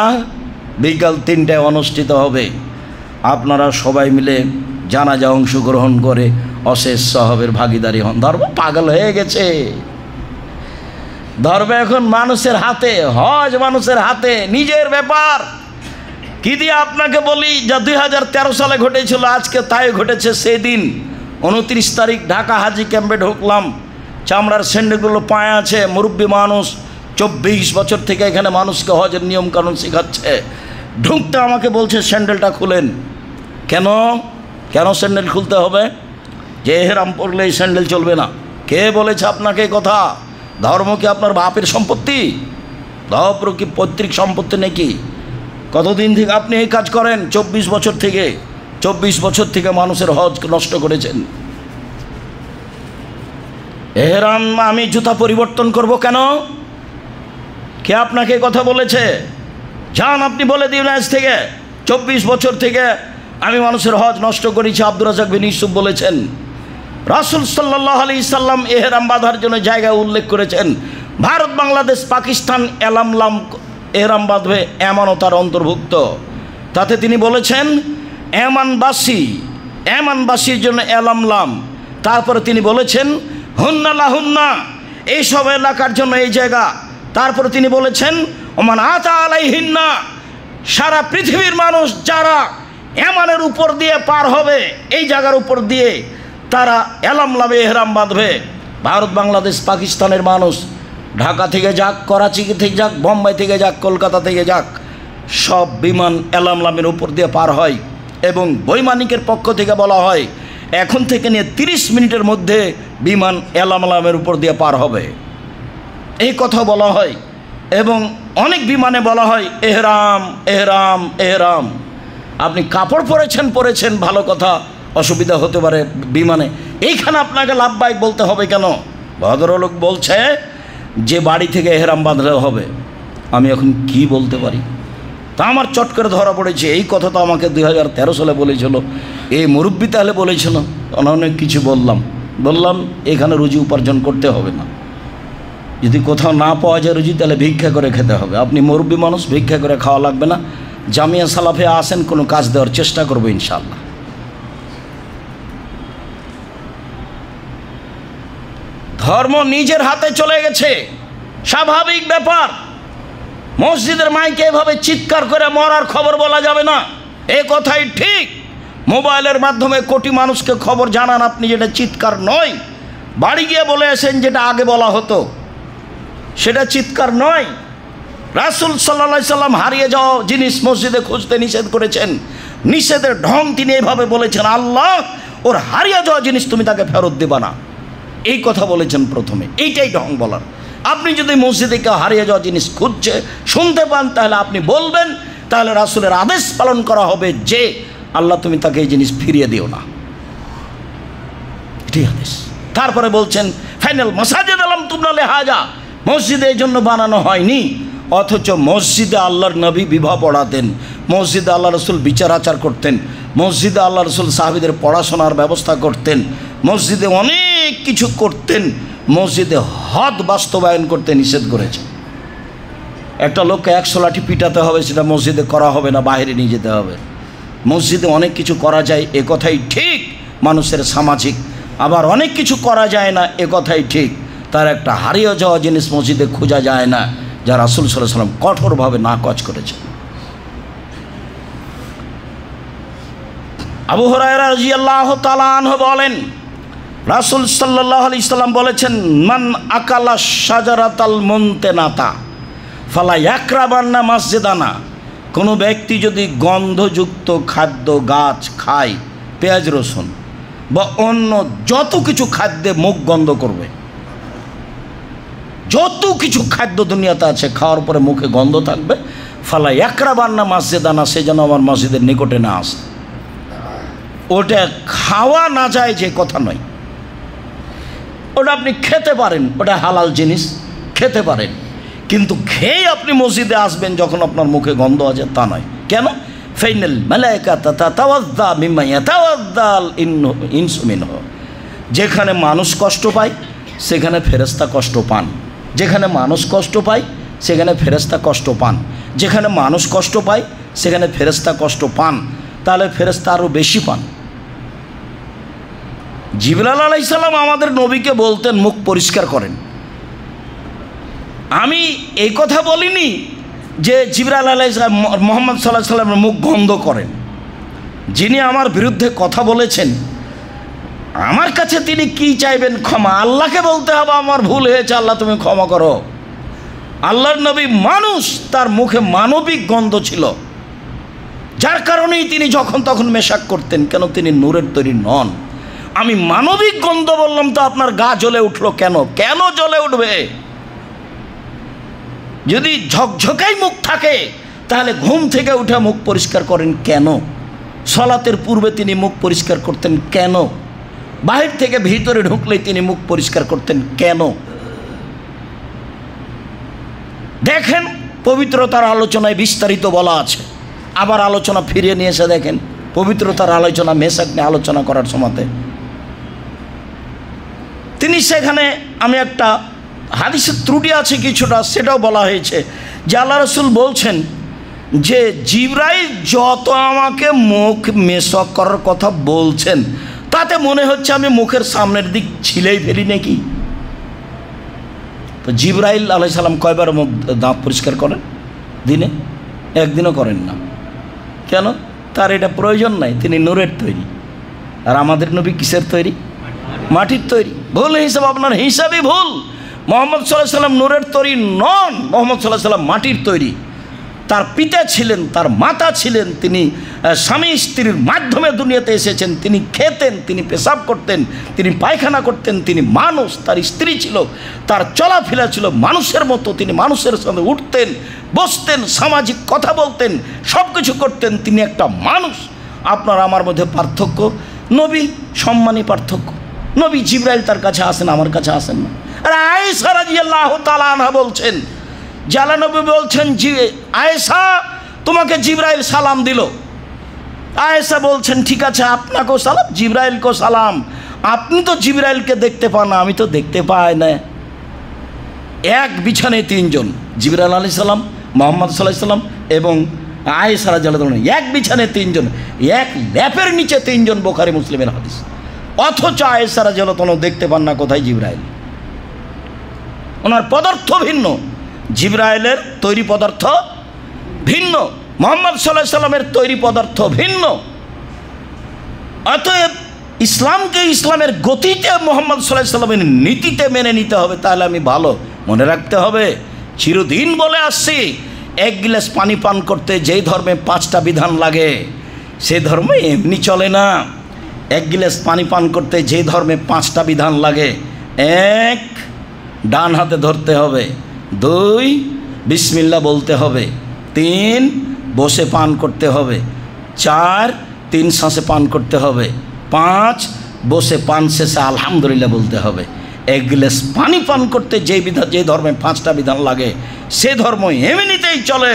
বিকাল 3টায় অনুষ্ঠিত হবে, আপনারা সবাই মিলে জানাজা অংশগ্রহণ করে অশেষ সওয়াবের ভাগীদারি হন। ধর্ম পাগল হয়ে গেছে। ধর্ম এখন মানুষের হাতে, হজ মানুষের হাতে, নিজের ব্যাপার। কি দিয়ে আপনাকে বলি, যা 2013 সালে ঘটেছিল আজকে তাই ঘটেছে। সেদিন 29 তারিখ ঢাকা হাজি ক্যাম্পে ঢুকলাম, চামড়ার স্যান্ডেলগুলো পায়ে আছে, মুরব্বী মানুষ 24 বছর থেকে এখানে মানুষকে হজের নিয়মকানুন শেখাচ্ছে। ঢুকতে আমাকে বলছে স্যান্ডেলটা খুলেন। কেন কেন স্যান্ডেল খুলতে হবে? যে এহরাম পরলে এই স্যান্ডেল চলবে না। কে বলেছে আপনাকে কথা? ধর্ম কি আপনার বাপের সম্পত্তি? ধর্ম কি পৈতৃক সম্পত্তি নাকি? কতদিন থেকে আপনি এই কাজ করেন? 24 বছর থেকে মানুষের হজ নষ্ট করেছেন। এহরাম আমি জুতা পরিবর্তন করব কেন? কে আপনাকে কথা বলেছে? যান আপনি বলে দিন আজ থেকে 24 বছর থেকে আমি মানুষের হজ নষ্ট করেছি। আব্দুর রাজ্জাক বিন ইউসুফ বলেছেন। রাসূল সাল্লাল্লাহু আলাইহি সাল্লাম এহরাম বাঁধার জন্য জায়গা উল্লেখ করেছেন। ভারত, বাংলাদেশ, পাকিস্তান এলামলাম এহরাম বাঁধবে, এমনও তার অন্তর্ভুক্ত। তাতে তিনি বলেছেন এমানবাসীর জন্য এলামলাম। তারপরে তিনি বলেছেন হুন্না লাহুন্না, এইসব এলাকার জন্য এই জায়গা। তারপরে তিনি বলেছেন ওমান আতা আলাইহিন্না, সারা পৃথিবীর মানুষ যারা এমানের উপর দিয়ে পার হবে, এই জায়গার উপর দিয়ে তারা এলামলামে এহরাম বাঁধবে। ভারত, বাংলাদেশ, পাকিস্তানের মানুষ ঢাকা থেকে যাক, করাচি থেকে যাক, বোম্বাই থেকে যাক, কলকাতা থেকে যাক, সব বিমান এলামলামের উপর দিয়ে পার হয়। এবং বৈমানিকের পক্ষ থেকে বলা হয় এখন থেকে নিয়ে 30 মিনিটের মধ্যে বিমান এলামলামের উপর দিয়ে পার হবে, এই কথা বলা হয়। এবং অনেক বিমানে বলা হয় এহরাম এহরাম এহরাম। আপনি কাপড় পরেছেন ভালো কথা, অসুবিধা হতে পারে বিমানে, এইখানে আপনাকে লাভবাহিক বলতে হবে কেন? ভদ্রলোক বলছে যে বাড়ি থেকে এহরাম বাঁধলে হবে। আমি এখন কি বলতে পারি? তা আমার চট করে ধরা পড়েছে। এই কথা তো আমাকে 2013 সালে বলেছিল, এই মুরব্বি তাহলে বলেছিল। অনেক কিছু বললাম এখানে রুজি উপার্জন করতে হবে না। যদি কোথাও না পাওয়া যায় রুজি, তাহলে ভিক্ষা করে খেতে হবে। আপনি মুরব্বী মানুষ, ভিক্ষা করে খাওয়া লাগবে না। জামিয়া সালাফে আসেন, কোনো কাজ দেওয়ার চেষ্টা করবো ইনশাআল্লাহ। ধর্ম নিজের হাতে চলে গেছে, স্বাভাবিক ব্যাপার। মসজিদের মাইকে এভাবে চিৎকার করে মরার খবর বলা যাবে না, এ কথাই ঠিক। মোবাইলের মাধ্যমে কোটি মানুষকে খবর জানান আপনি, যেটা চিৎকার নয়। বাড়ি গিয়ে বলে আসেন যেটা আগে বলা হতো, সেটা চিৎকার নয়। রাসূল সাল্লাল্লাহু আলাইহি সাল্লাম হারিয়ে যাওয়া জিনিস মসজিদে খুঁজতে নিষেধ করেছেন। নিষেধের ঢং তিনি এইভাবে বলেছেন, আল্লাহ ওর হারিয়ে যাওয়া জিনিস তুমি তাকে ফেরত দেবা না, এই কথা বলেছেন প্রথমে। এইটাই ঢং বলার। আপনি যদি মসজিদে কেউ হারিয়ে যাওয়া জিনিস খুঁজছে শুনতে পান, তাহলে আপনি বলবেন, তাহলে রাসূলের আদেশ পালন করা হবে যে আল্লাহ তুমি তাকে এই জিনিস ফিরিয়ে দিও না, এটাই আদেশ। তারপরে বলছেন ফাইনাল মাসাজিদ আলাম তুবনা লিহাজা, মসজিদে এই জন্য বানানো হয়নি। অথচ মসজিদে আল্লাহর নবী বিবাহ পড়াতেন, মসজিদে আল্লাহ রসুল বিচার আচার করতেন, মসজিদে আল্লাহ রসুল সাহাবীদের পড়াশোনার ব্যবস্থা করতেন, মসজিদে অনেক কিছু করতেন, মসজিদে হদ বাস্তবায়ন করতে নিষেধ করেছেন। একটা লোককে 100 লাঠি পিটাতে হবে, সেটা মসজিদে করা হবে না, বাইরে নিয়ে যেতে হবে। মসজিদে অনেক কিছু করা যায়, এ কথাই ঠিক, মানুষের সামাজিক। আবার অনেক কিছু করা যায় না, এ কথাই ঠিক। তার একটা হারিয়ে যাওয়া জিনিস মসজিদে খোঁজা যায় না, যা রাসূল সাল্লাল্লাহু আলাইহি ওয়াসাল্লাম কঠোরভাবে নাকচ করেছেন। আবু হুরায়রা রাদিয়াল্লাহু তাআলা আনহু বলেন, রাসূল সাল্লাল্লাহু আলাইহি ওয়াসাল্লাম বলেছেন, মান আকালা শাজারাতাল মুনতেনাতা ফালা ইয়াকরাবান্না মসজিদানা, কোনো ব্যক্তি যদি গন্ধযুক্ত খাদ্য গাছ খায়, পেঁয়াজ রসুন বা অন্য যত কিছু খাদ্যে মুখ গন্ধ করবে, যত কিছু খাদ্য দুনিয়াতে আছে খাওয়ার পরে মুখে গন্ধ থাকবে, ফালা ইয়াকরাবান্না মসজিদানা, সে যেন আমার মসজিদের নিকটে না আসে। ওটা খাওয়া না যায় যে কথা নয়, ওটা আপনি খেতে পারেন, ওটা হালাল জিনিস, খেতে পারেন, কিন্তু খেয়ে আপনি মসজিদে আসবেন যখন আপনার মুখে গন্ধ আছে, তা নয়। কেন? ফাইনাল মালাইকাতা তাতাওয়াজ্জা মিম্মা ইয়াতাওয়াজ্জাল ইনসু মিনহু, যেখানে মানুষ কষ্ট পায় সেখানে ফেরেশতা কষ্ট পান, যেখানে মানুষ কষ্ট পায় সেখানে ফেরেশতা কষ্ট পান, যেখানে মানুষ কষ্ট পায় সেখানে ফেরেশতা কষ্ট পান, তাহলে ফেরেশতা আরও বেশি পান। জিবরাইল আলাইহিস সালাম আমাদের নবীকে বলতেন মুখ পরিষ্কার করেন। আমি এই কথা বলিনি যে জিবরাইল আলাইহিস সালাম মুহাম্মদ সাল্লাল্লাহু আলাইহি ওয়াসাল্লামের মুখ গন্ধ করেন। যিনি আমার বিরুদ্ধে কথা বলেছেন, আমার কাছে তিনি কি চাইবেন? ক্ষমা। আল্লাহকে বলতে হবে আমার ভুল হয়েছে, আল্লাহ তুমি ক্ষমা করো। আল্লাহর নবী মানুষ, তার মুখে মানবিক গন্ধ ছিল, যার কারণেই তিনি যখন তখন মেশাক করতেন। কেন? তিনি নূরের তৈরি নন। আমি মানবিক গন্ধ বললাম তো আপনার গা জ্বলে উঠলো কেন? কেন জ্বলে উঠবে? যদি ঝকঝকাই মুখ থাকে তাহলে ঘুম থেকে উঠে মুখ পরিষ্কার করেন কেন? সালাতের পূর্বে তিনি মুখ পরিষ্কার করতেন কেন? বাহির থেকে ভিতরে ঢুকলেই তিনি মুখ পরিষ্কার করতেন কেন? দেখেন, পবিত্রতার আলোচনায় বিস্তারিত বলা আছে। আবার আলোচনা ফিরিয়ে নিয়ে এসে দেখেন পবিত্রতার আলোচনা মেসাক নিয়ে আলোচনা করার সময়তে তিনি সেখানে, আমি একটা হাদিসের ত্রুটি আছে কিছুটা, সেটাও বলা হয়েছে যে আল্লাহ রাসূল বলছেন যে জিবরাইল যত আমাকে মুখ মেশক করার কথা বলছেন, তাতে মনে হচ্ছে আমি মুখের সামনের দিক ছিলেই ফেলি নাকি। তো জিবরাইল আলাইহিস সালাম কয়বার মুখ দাঁত পরিষ্কার করেন? দিনে? একদিনও করেন না। কেন? তার এটা প্রয়োজন নাই, তিনি নূরের তৈরি। আর আমাদের নবী কিসের তৈরি? মাটির তৈরি। ভুল হিসাব, আপনার হিসাবই ভুল। মুহাম্মদ সাল্লাল্লাহু আলাইহি ওয়াসাল্লাম নূরের তৈরি নন, মুহাম্মদ সাল্লাল্লাহু আলাইহি ওয়াসাল্লাম মাটির তৈরি। তার পিতা ছিলেন, তার মাতা ছিলেন, তিনি স্বামী স্ত্রীর মাধ্যমে দুনিয়াতে এসেছেন। তিনি খেতেন, তিনি পেশাব করতেন, তিনি পায়খানা করতেন, তিনি মানুষ। তার স্ত্রী ছিল, তার চলাফেরা ছিল মানুষের মতো। তিনি মানুষের সঙ্গে উঠতেন, বসতেন, সামাজিক কথা বলতেন, সব কিছু করতেন। তিনি একটা মানুষ। আপনার আমার মধ্যে পার্থক্য, নবী সম্মানী পার্থক্য। নবী জিবরাইল তার কাছে আসেন, আমার কাছে আসেন না। আর আয়েশা রাদিয়াল্লাহু তাআলা আনহা বলছেন, জালা নবী বলছেন, আয়েশা তোমাকে জিবরাইল সালাম দিল। আয়েশা বলছেন, ঠিক আছে আপনাকেও সালাম, জিবরাইলকেও সালাম। আপনি তো জিবরাইলকে দেখতে পান না, আমি তো দেখতে পাই না। এক বিছানায় তিনজন, জিবরাইল আলাইহিস সালাম, মুহাম্মদ সাল্লাল্লাহু আলাইহি ওয়াসাল্লাম এবং আয়েশা রাদিয়াল্লাহু তাআলা, এক বিছানায় তিনজন, এক ল্যাপের নিচে তিনজন। বুখারী মুসলিমের হাদিস। অথচ আয়েশা রাদিয়াল্লাহু তাআলা দেখতে পান না কোথায় জিবরাইল। ওনার পদার্থ ভিন্ন, জিবরাইলের তৈরি পদার্থ ভিন্ন, মুহাম্মদ সাল্লাল্লাহু আলাইহি ওয়াসাল্লামের তৈরি পদার্থ ভিন্ন। অতএব ইসলামকে ইসলামের গতিতে, মুহাম্মদ সাল্লাল্লাহু আলাইহি ওয়াসাল্লামের নীতিতে মেনে নিতে হবে। তাহলে আমি ভালো মনে রাখতে হবে, চিরদিন বলে আসছি, এক গিলাস পানি পান করতে যেই ধর্মে 5টা বিধান লাগে, সে ধর্ম এমনি চলে না। এক গিলাস পানি পান করতে যে ধর্মে 5টা বিধান লাগে, 1 ডান হাতে ধরতে হবে, 2 বিসমিল্লাহ বলতে হবে, 3 বসে পান করতে হবে, 4 3 শ্বাসে পান করতে হবে, 5 বসে পান শেষে আলহামদুলিল্লাহ বলতে হবে। এক গিলাস পানি পান করতে যে ধর্মে 5টা বিধান লাগে সে ধর্ম এমনিতেই চলে,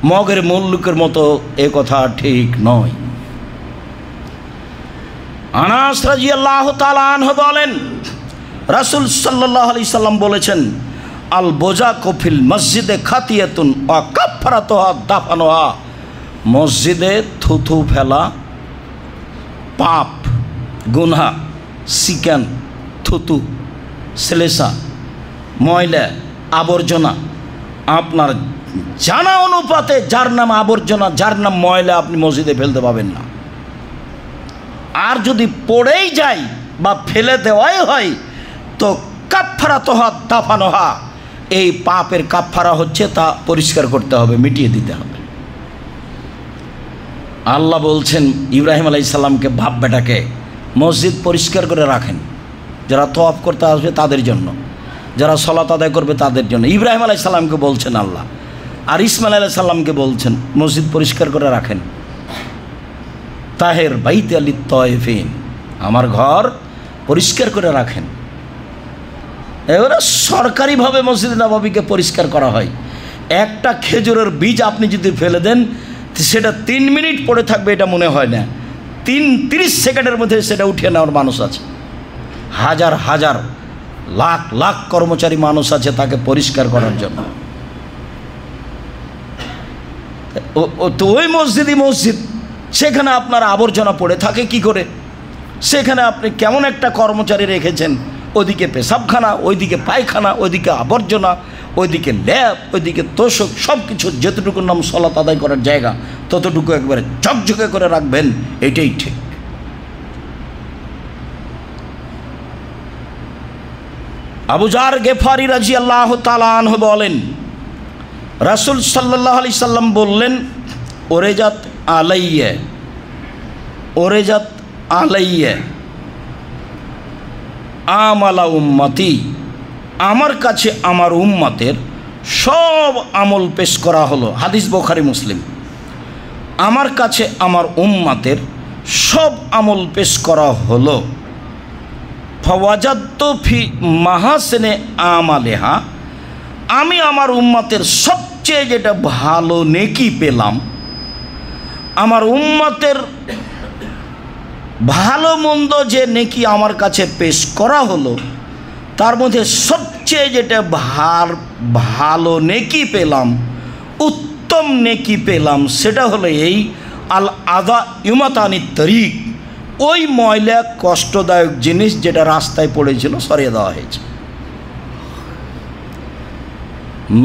মগের মুল্লুকের মতো, এ কথা ঠিক নয়। আনাস রাদিয়াল্লাহু তাআলা আনহু বলেন, রাসূল সাল্লাল্লাহু আলাইহি সাল্লাম বলেছেন, আল বোজা কফিল মসজিদে খাতিয়াতুন ওয়া কাফফারাতুহা দাফানুহা। মসজিদে থুথু ফেলা পাপ, গুনাহ, চিকেন, থুতু, শ্লেষা, ময়লা, আবর্জনা, আপনার জানা অনুপাতে যার নাম আবর্জনা, যার নাম ময়লা আপনি মসজিদে ফেলতে পাবেন না। আর যদি পড়েই যায় বা ফেলে দেওয়াই হয় তো কাফফারাতুহা দাফানুহা, এই পাপের কাফফারা হচ্ছে তা পরিষ্কার করতে হবে, মিটিয়ে দিতে হবে। আল্লাহ বলছেন ইব্রাহিম আলাইহিস সালামকে, বাপ বেটাকে মসজিদ পরিষ্কার করে রাখেন, যারা তওয়াফ করতে আসবে তাদের জন্য, যারা সালাত আদায় করবে তাদের জন্য। ইব্রাহিম আলাইহিস সালামকে বলছেন আল্লাহ, আর ইসমাইল আলাইহিস সালামকে বলছেন মসজিদ পরিষ্কার করে রাখেন। তাহের বাইতি আলিত তয়ফিন, আমার ঘর পরিষ্কার করে রাখেন। এবারে সরকারিভাবে মসজিদ নববীকে পরিষ্কার করা হয়। একটা খেজুরের বীজ আপনি যদি ফেলে দেন সেটা 3 মিনিট পড়ে থাকবে এটা মনে হয় না, 30 সেকেন্ডের মধ্যে সেটা উঠিয়ে নেওয়ার মানুষ আছে। হাজার হাজার লাখ লাখ কর্মচারী মানুষ আছে তাকে পরিষ্কার করার জন্য। তো ওই মসজিদই মসজিদ, সেখানে আপনার আবর্জনা পড়ে থাকে কি করে? সেখানে আপনি কেমন একটা কর্মচারী রেখেছেন, ওইদিকে পেশাবখানা, ওইদিকে পায়খানা, ওইদিকে আবর্জনা, ওইদিকে ল্যাব, ওইদিকে তোষক, সব কিছু যতটুকুর নাম সালাত আদায় করার জায়গা ততটুকু একবারে ঝকঝকে করে রাখবেন, এটাই ঠিক। আবু যার গেফারি রাদিয়াল্লাহু তাআলা আনহু বলেন, রাসূল সাল্লাল্লাহু আলাইহি সাল্লাম বললেন, ওরেজাত আলাইয়া, ওরেজাত আলাইয়া আমালা উম্মতি, আমার কাছে আমার উম্মতের সব আমল পেশ করা হলো। হাদিস বুখারী মুসলিম। আমার কাছে আমার উম্মতের সব আমল পেশ করা হলো। ফাওয়াজাদতু ফি মাহাসিনে আমালিহা, আমি আমার উম্মতের সবচেয়ে যেটা ভালো নেকি পেলাম, আমার উম্মতের ভালো মন্দ যে নেকি আমার কাছে পেশ করা হলো তার মধ্যে সবচেয়ে যেটা ভালো নেকি পেলাম, উত্তম নেকি পেলাম, সেটা হলো এই আল আদা ইউমাতানি তরিক, ওই ময়লা কষ্টদায়ক জিনিস যেটা রাস্তায় পড়েছিল সরিয়ে দেওয়া হয়েছে।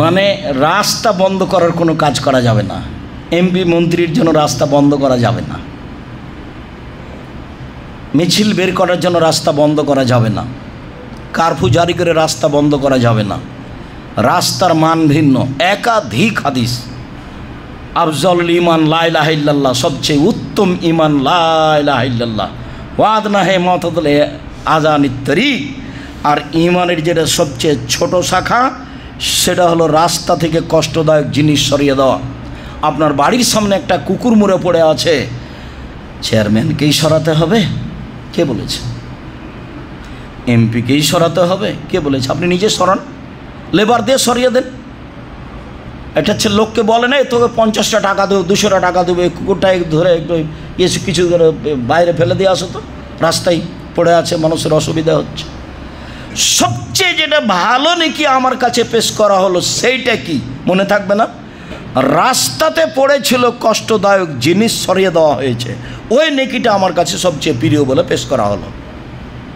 মানে রাস্তা বন্ধ করার কোনো কাজ করা যাবে না, এমপি মন্ত্রীর জন্য রাস্তা বন্ধ করা যাবে না, মিছিল বের করার জন্য রাস্তা বন্ধ করা যাবে না, কারফিউ জারি করে রাস্তা বন্ধ করা যাবে না। রাস্তার মান ভিন্ন। একাধিক হাদিস, আফজলুল ঈমান লা ইলাহা ইল্লাল্লাহ, সবচেয়ে উত্তম ঈমান লা ইলাহা ইল্লাল্লাহ, ওয়াদনা হে মাতাদুল আযানিত তরিক, আর ঈমানের যেটা সবচেয়ে ছোট শাখা সেটা হলো রাস্তা থেকে কষ্টদায়ক জিনিস সরিয়ে দেওয়া। আপনার বাড়ির সামনে একটা কুকুর মরে পড়ে আছে, চেয়ারম্যানকেই সরাতে হবে? কে বলেছে? এমপিকেই সরাতে হবে? কে বলেছে? আপনি নিজে সরান, লেবার দিয়ে সরিয়ে দেন। এটা হচ্ছে লোককে বলে না তোকে 50টা টাকা দেবো, 200টা টাকা দেবো, কুকুরটা ধরে একটু কিছু করে বাইরে ফেলে দিয়ে আসো তো, রাস্তায় পড়ে আছে, মানুষের অসুবিধা হচ্ছে। সবচেয়ে যেটা ভালো নেকি আমার কাছে পেশ করা হলো সেইটা কি মনে থাকবে না? রাস্তাতে পড়েছিল কষ্টদায়ক জিনিস সরিয়ে দেওয়া হয়েছে, ওই নেকিটা আমার কাছে সবচেয়ে প্রিয় বলে পেশ করা হলো।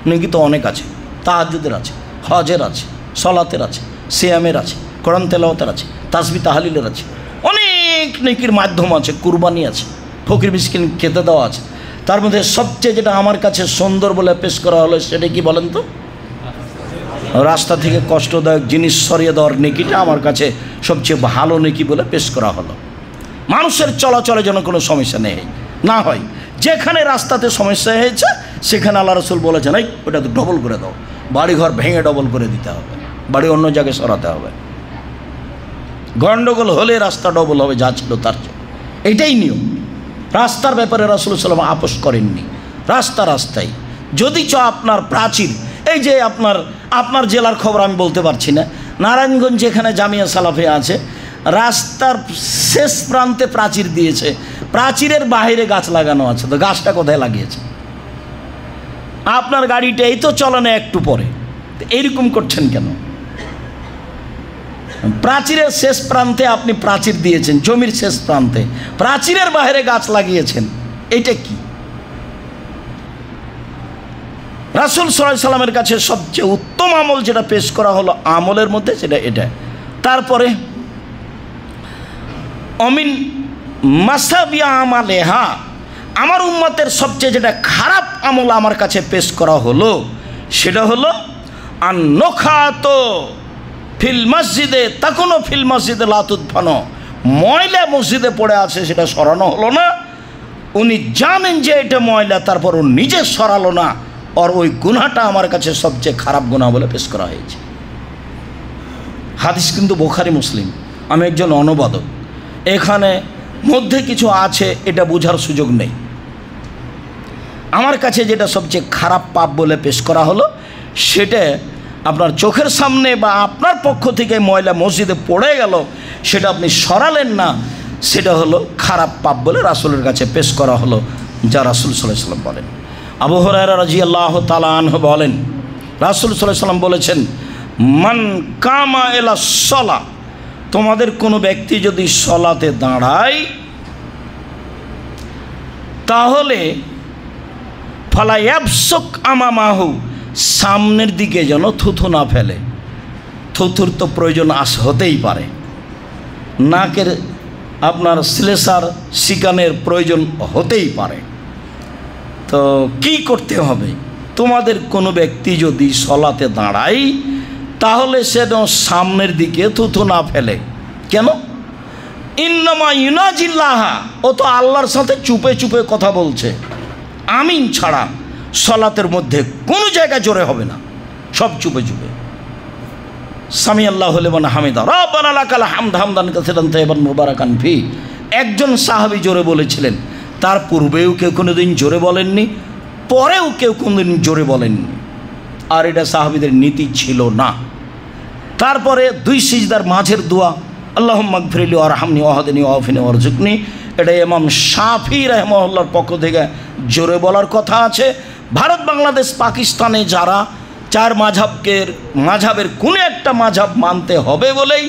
নেকি তো অনেক আছে, তাহাজ্জুদের আছে, হজের আছে, সলাতের আছে, সিয়ামের আছে, কোরআন তেলাওয়াতের আছে, তাসবিহ তাহলিলের আছে, অনেক নেকির মাধ্যম আছে, কুরবানি আছে, ফকির মিসকিন খেতে দেওয়া আছে। তার মধ্যে সবচেয়ে যেটা আমার কাছে সুন্দর বলে পেশ করা হলো সেটা কি বলেন তো? রাস্তা থেকে কষ্টদায়ক জিনিস সরিয়ে দেওয়ার নেকিটা আমার কাছে সবচেয়ে ভালো নেকি বলে পেশ করা হলো। মানুষের চলাচলে যেন কোনো সমস্যা নেই, না হয়। যেখানে রাস্তাতে সমস্যা হয়েছে সেখানে আল্লাহ রসুল বলেছেন এই ওটা তো ডবল করে দাও, বাড়িঘর ভেঙে ডবল করে দিতে হবে, বাড়ি অন্য জায়গায় সরাতে হবে। গণ্ডগোল হলে রাস্তা ডবল হবে, যা ছিল তার চেয়ে। এটাই নিয়ম। রাস্তার ব্যাপারে রাসূলুল্লাহ সাল্লাল্লাহু আলাইহি ওয়াসাল্লাম আপোষ করেননি। রাস্তায় যদি আপনার প্রাচীর, এই যে আপনার জেলার খবর আমি বলতে পারছি না, নারায়ণগঞ্জ যেখানে জামিয়া সালাফিয়া আছে, রাস্তার শেষ প্রান্তে প্রাচীর দিয়েছে, প্রাচীরের বাইরে গাছ লাগানো আছে, তো গাছটা কোথায় লাগিয়েছে? আপনার গাড়িটা এই তো চলনে একটু পরে, এইরকম করছেন কেন? প্রাচীরের শেষ প্রান্তে আপনি প্রাচীর দিয়েছেন, জমির শেষ প্রান্তে প্রাচীরের বাইরে গাছ লাগিয়েছেন, এটা কি? রাসূল সাল্লাল্লাহু আলাইহি ওয়াসাল্লামের কাছে সবচেয়ে উত্তম আমল যেটা পেশ করা হলো আমলের মধ্যে, সেটা এটা। তারপরে অমিন মাসাবিয়া আমালেহা, আমার উম্মতের সবচেয়ে যেটা খারাপ আমল আমার কাছে পেশ করা হলো সেটা হলো আন-নখাত ফিল মসজিদে তাকুনো ফিল মসজিদে লা তুদফানো, ময়লা মসজিদে পড়ে আছে সেটা সরানো হলো না। উনি জানেন যে এটা ময়লা, তারপর ও নিজে সরালো না, আর ওই গুনাহটা আমার কাছে সবচেয়ে খারাপ গুনাহ বলে পেশ করা হয়েছে। হাদিস কিন্তু বুখারী মুসলিম। আমি একজন অনুবাদক, এখানে মধ্যে কিছু আছে এটা বোঝার সুযোগ নেই। আমার কাছে যেটা সবচেয়ে খারাপ পাপ বলে পেশ করা হলো সেটা আপনার চোখের সামনে বা আপনার পক্ষ থেকে ময়লা মসজিদে পড়ে গেল, সেটা আপনি সরালেন না, সেটা হলো খারাপ পাপ বলে রাসূলের কাছে পেশ করা হলো, যা রাসূল সাল্লাল্লাহু আলাইহি ওয়াসাল্লাম বলেন। আবু হুরায়রা রাদিয়াল্লাহু তাআলা আনহু বলেন, রাসূল সাল্লাল্লাহু আলাইহি ওয়াসাল্লাম বলেছেন, মান কামা ইলা সলা, তোমাদের কোনো ব্যক্তি যদি সলাতে দাঁড়ায় তাহলে ফালা ইয়াবসুক আমামাহু, সামনের দিকে যেন থুথু না ফেলে। থুথুর তো প্রয়োজন হতেই পারে, নাকের আপনার শ্লেষার শিকানের প্রয়োজন হতেই পারে। তো কি করতে হবে? তোমাদের কোনো ব্যক্তি যদি সলাতে দাঁড়ায় তাহলে সে সামনের দিকে থুথু না ফেলে। কেন? ইন্নামা ইউনাজিল্লাহা, ও তো আল্লাহর সাথে চুপে চুপে কথা বলছে। আমিন ছাড়া সলাতের মধ্যে কোনো জায়গায় জোরে হবে না, সব চুপে চুপে। সামি আল্লাহু লিমান হামিদা রাব্বানা লাকাল হামদ হামদান কাসীরান তাইয়িবান মুবারাকান ফি, একজন সাহাবী জোরে বলেছিলেন, তার পূর্বেও কেউ কোনোদিন জোরে বলেননি, পরেও কেউ কোনোদিন জোরে বলেননি, আর এটা সাহাবীদের নীতি ছিল না। তারপরে দুই সিজদার মাঝের দোয়া, আল্লাহুম্মা গফিরলি ওয়ারহামনি ওয়াহদিনি ওয়াআফিনি ওয়ারযুকনি, এটা ইমাম শাফি রাহিমাহুল্লাহর পক্ষ থেকে জোরে বলার কথা আছে। ভারত, বাংলাদেশ, পাকিস্তানে যারা চার মাঝহাবের কোনো একটা মাঝহাব মানতে হবে বলেই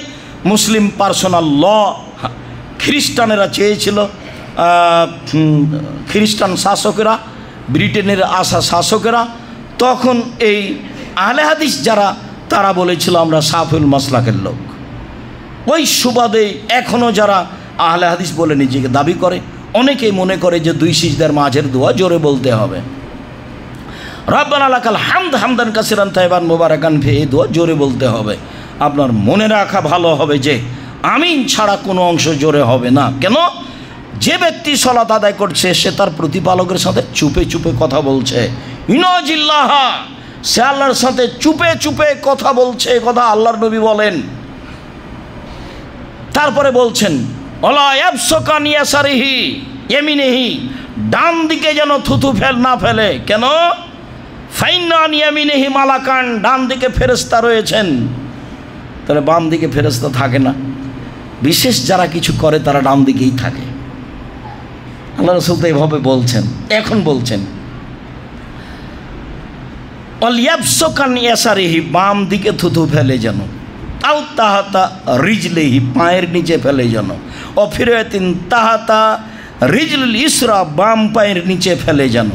মুসলিম পার্সোনাল ল খ্রিস্টানেরা চেয়েছিল, খ্রিস্টান শাসকেরা, ব্রিটেনের আসা শাসকেরা, তখন এই আহলে হাদিস যারা, তারা বলেছিল আমরা সাফুল মাসলাকের লোক। ওই সুবাদে এখনও যারা আহলে হাদিস বলে নিজেকে দাবি করে, অনেকেই মনে করে যে দুই সিজদার মাঝের দোয়া জোরে বলতে হবে, রাব্বানা লাকাল হামদ হামদান কাসীরান তাইয়িবান মুবারাকান ফি, এই দোয়া জোরে বলতে হবে। আপনার মনে রাখা ভালো হবে যে আমিন ছাড়া কোনো অংশ জোরে হবে না। কেন? যে ব্যক্তি সালাত আদায় করছে সে তার প্রতিপালকের সাথে চুপে চুপে কথা বলছে। ইনাজিল্লাহা, সে আল্লাহর সাথে চুপে চুপে কথা বলছে, কথা আল্লাহর নবী বলেন। তারপরে বলছেন ওয়ালা ইয়াবসুকা আন ইয়াসারিহি ইয়ামিনিহি, ডান দিকে যেন থুথু না ফেলে। কেন? ফাইন্না আন ইয়ামিনিহি মালাকান, ডান দিকে ফেরেশতা রয়েছেন। তাহলে বাম দিকে ফেরেশতা থাকে না, বিশেষ যারা কিছু করে তারা ডান দিকেই থাকে। আল্লাহ রাসূল তো এভাবে বলছেন, এখন বলছেন ওয়াল ইয়াবসুকা আন ইয়াসারিহি, বাম দিকে থুথু ফেলে যেন, আও তাহাতা রিজলিহি, পায়ের নিচে ফেলে যেন, অফিরাতিন তাহাতা রিজলুল ইসরা, বাম পায়ের নিচে ফেলে যেন।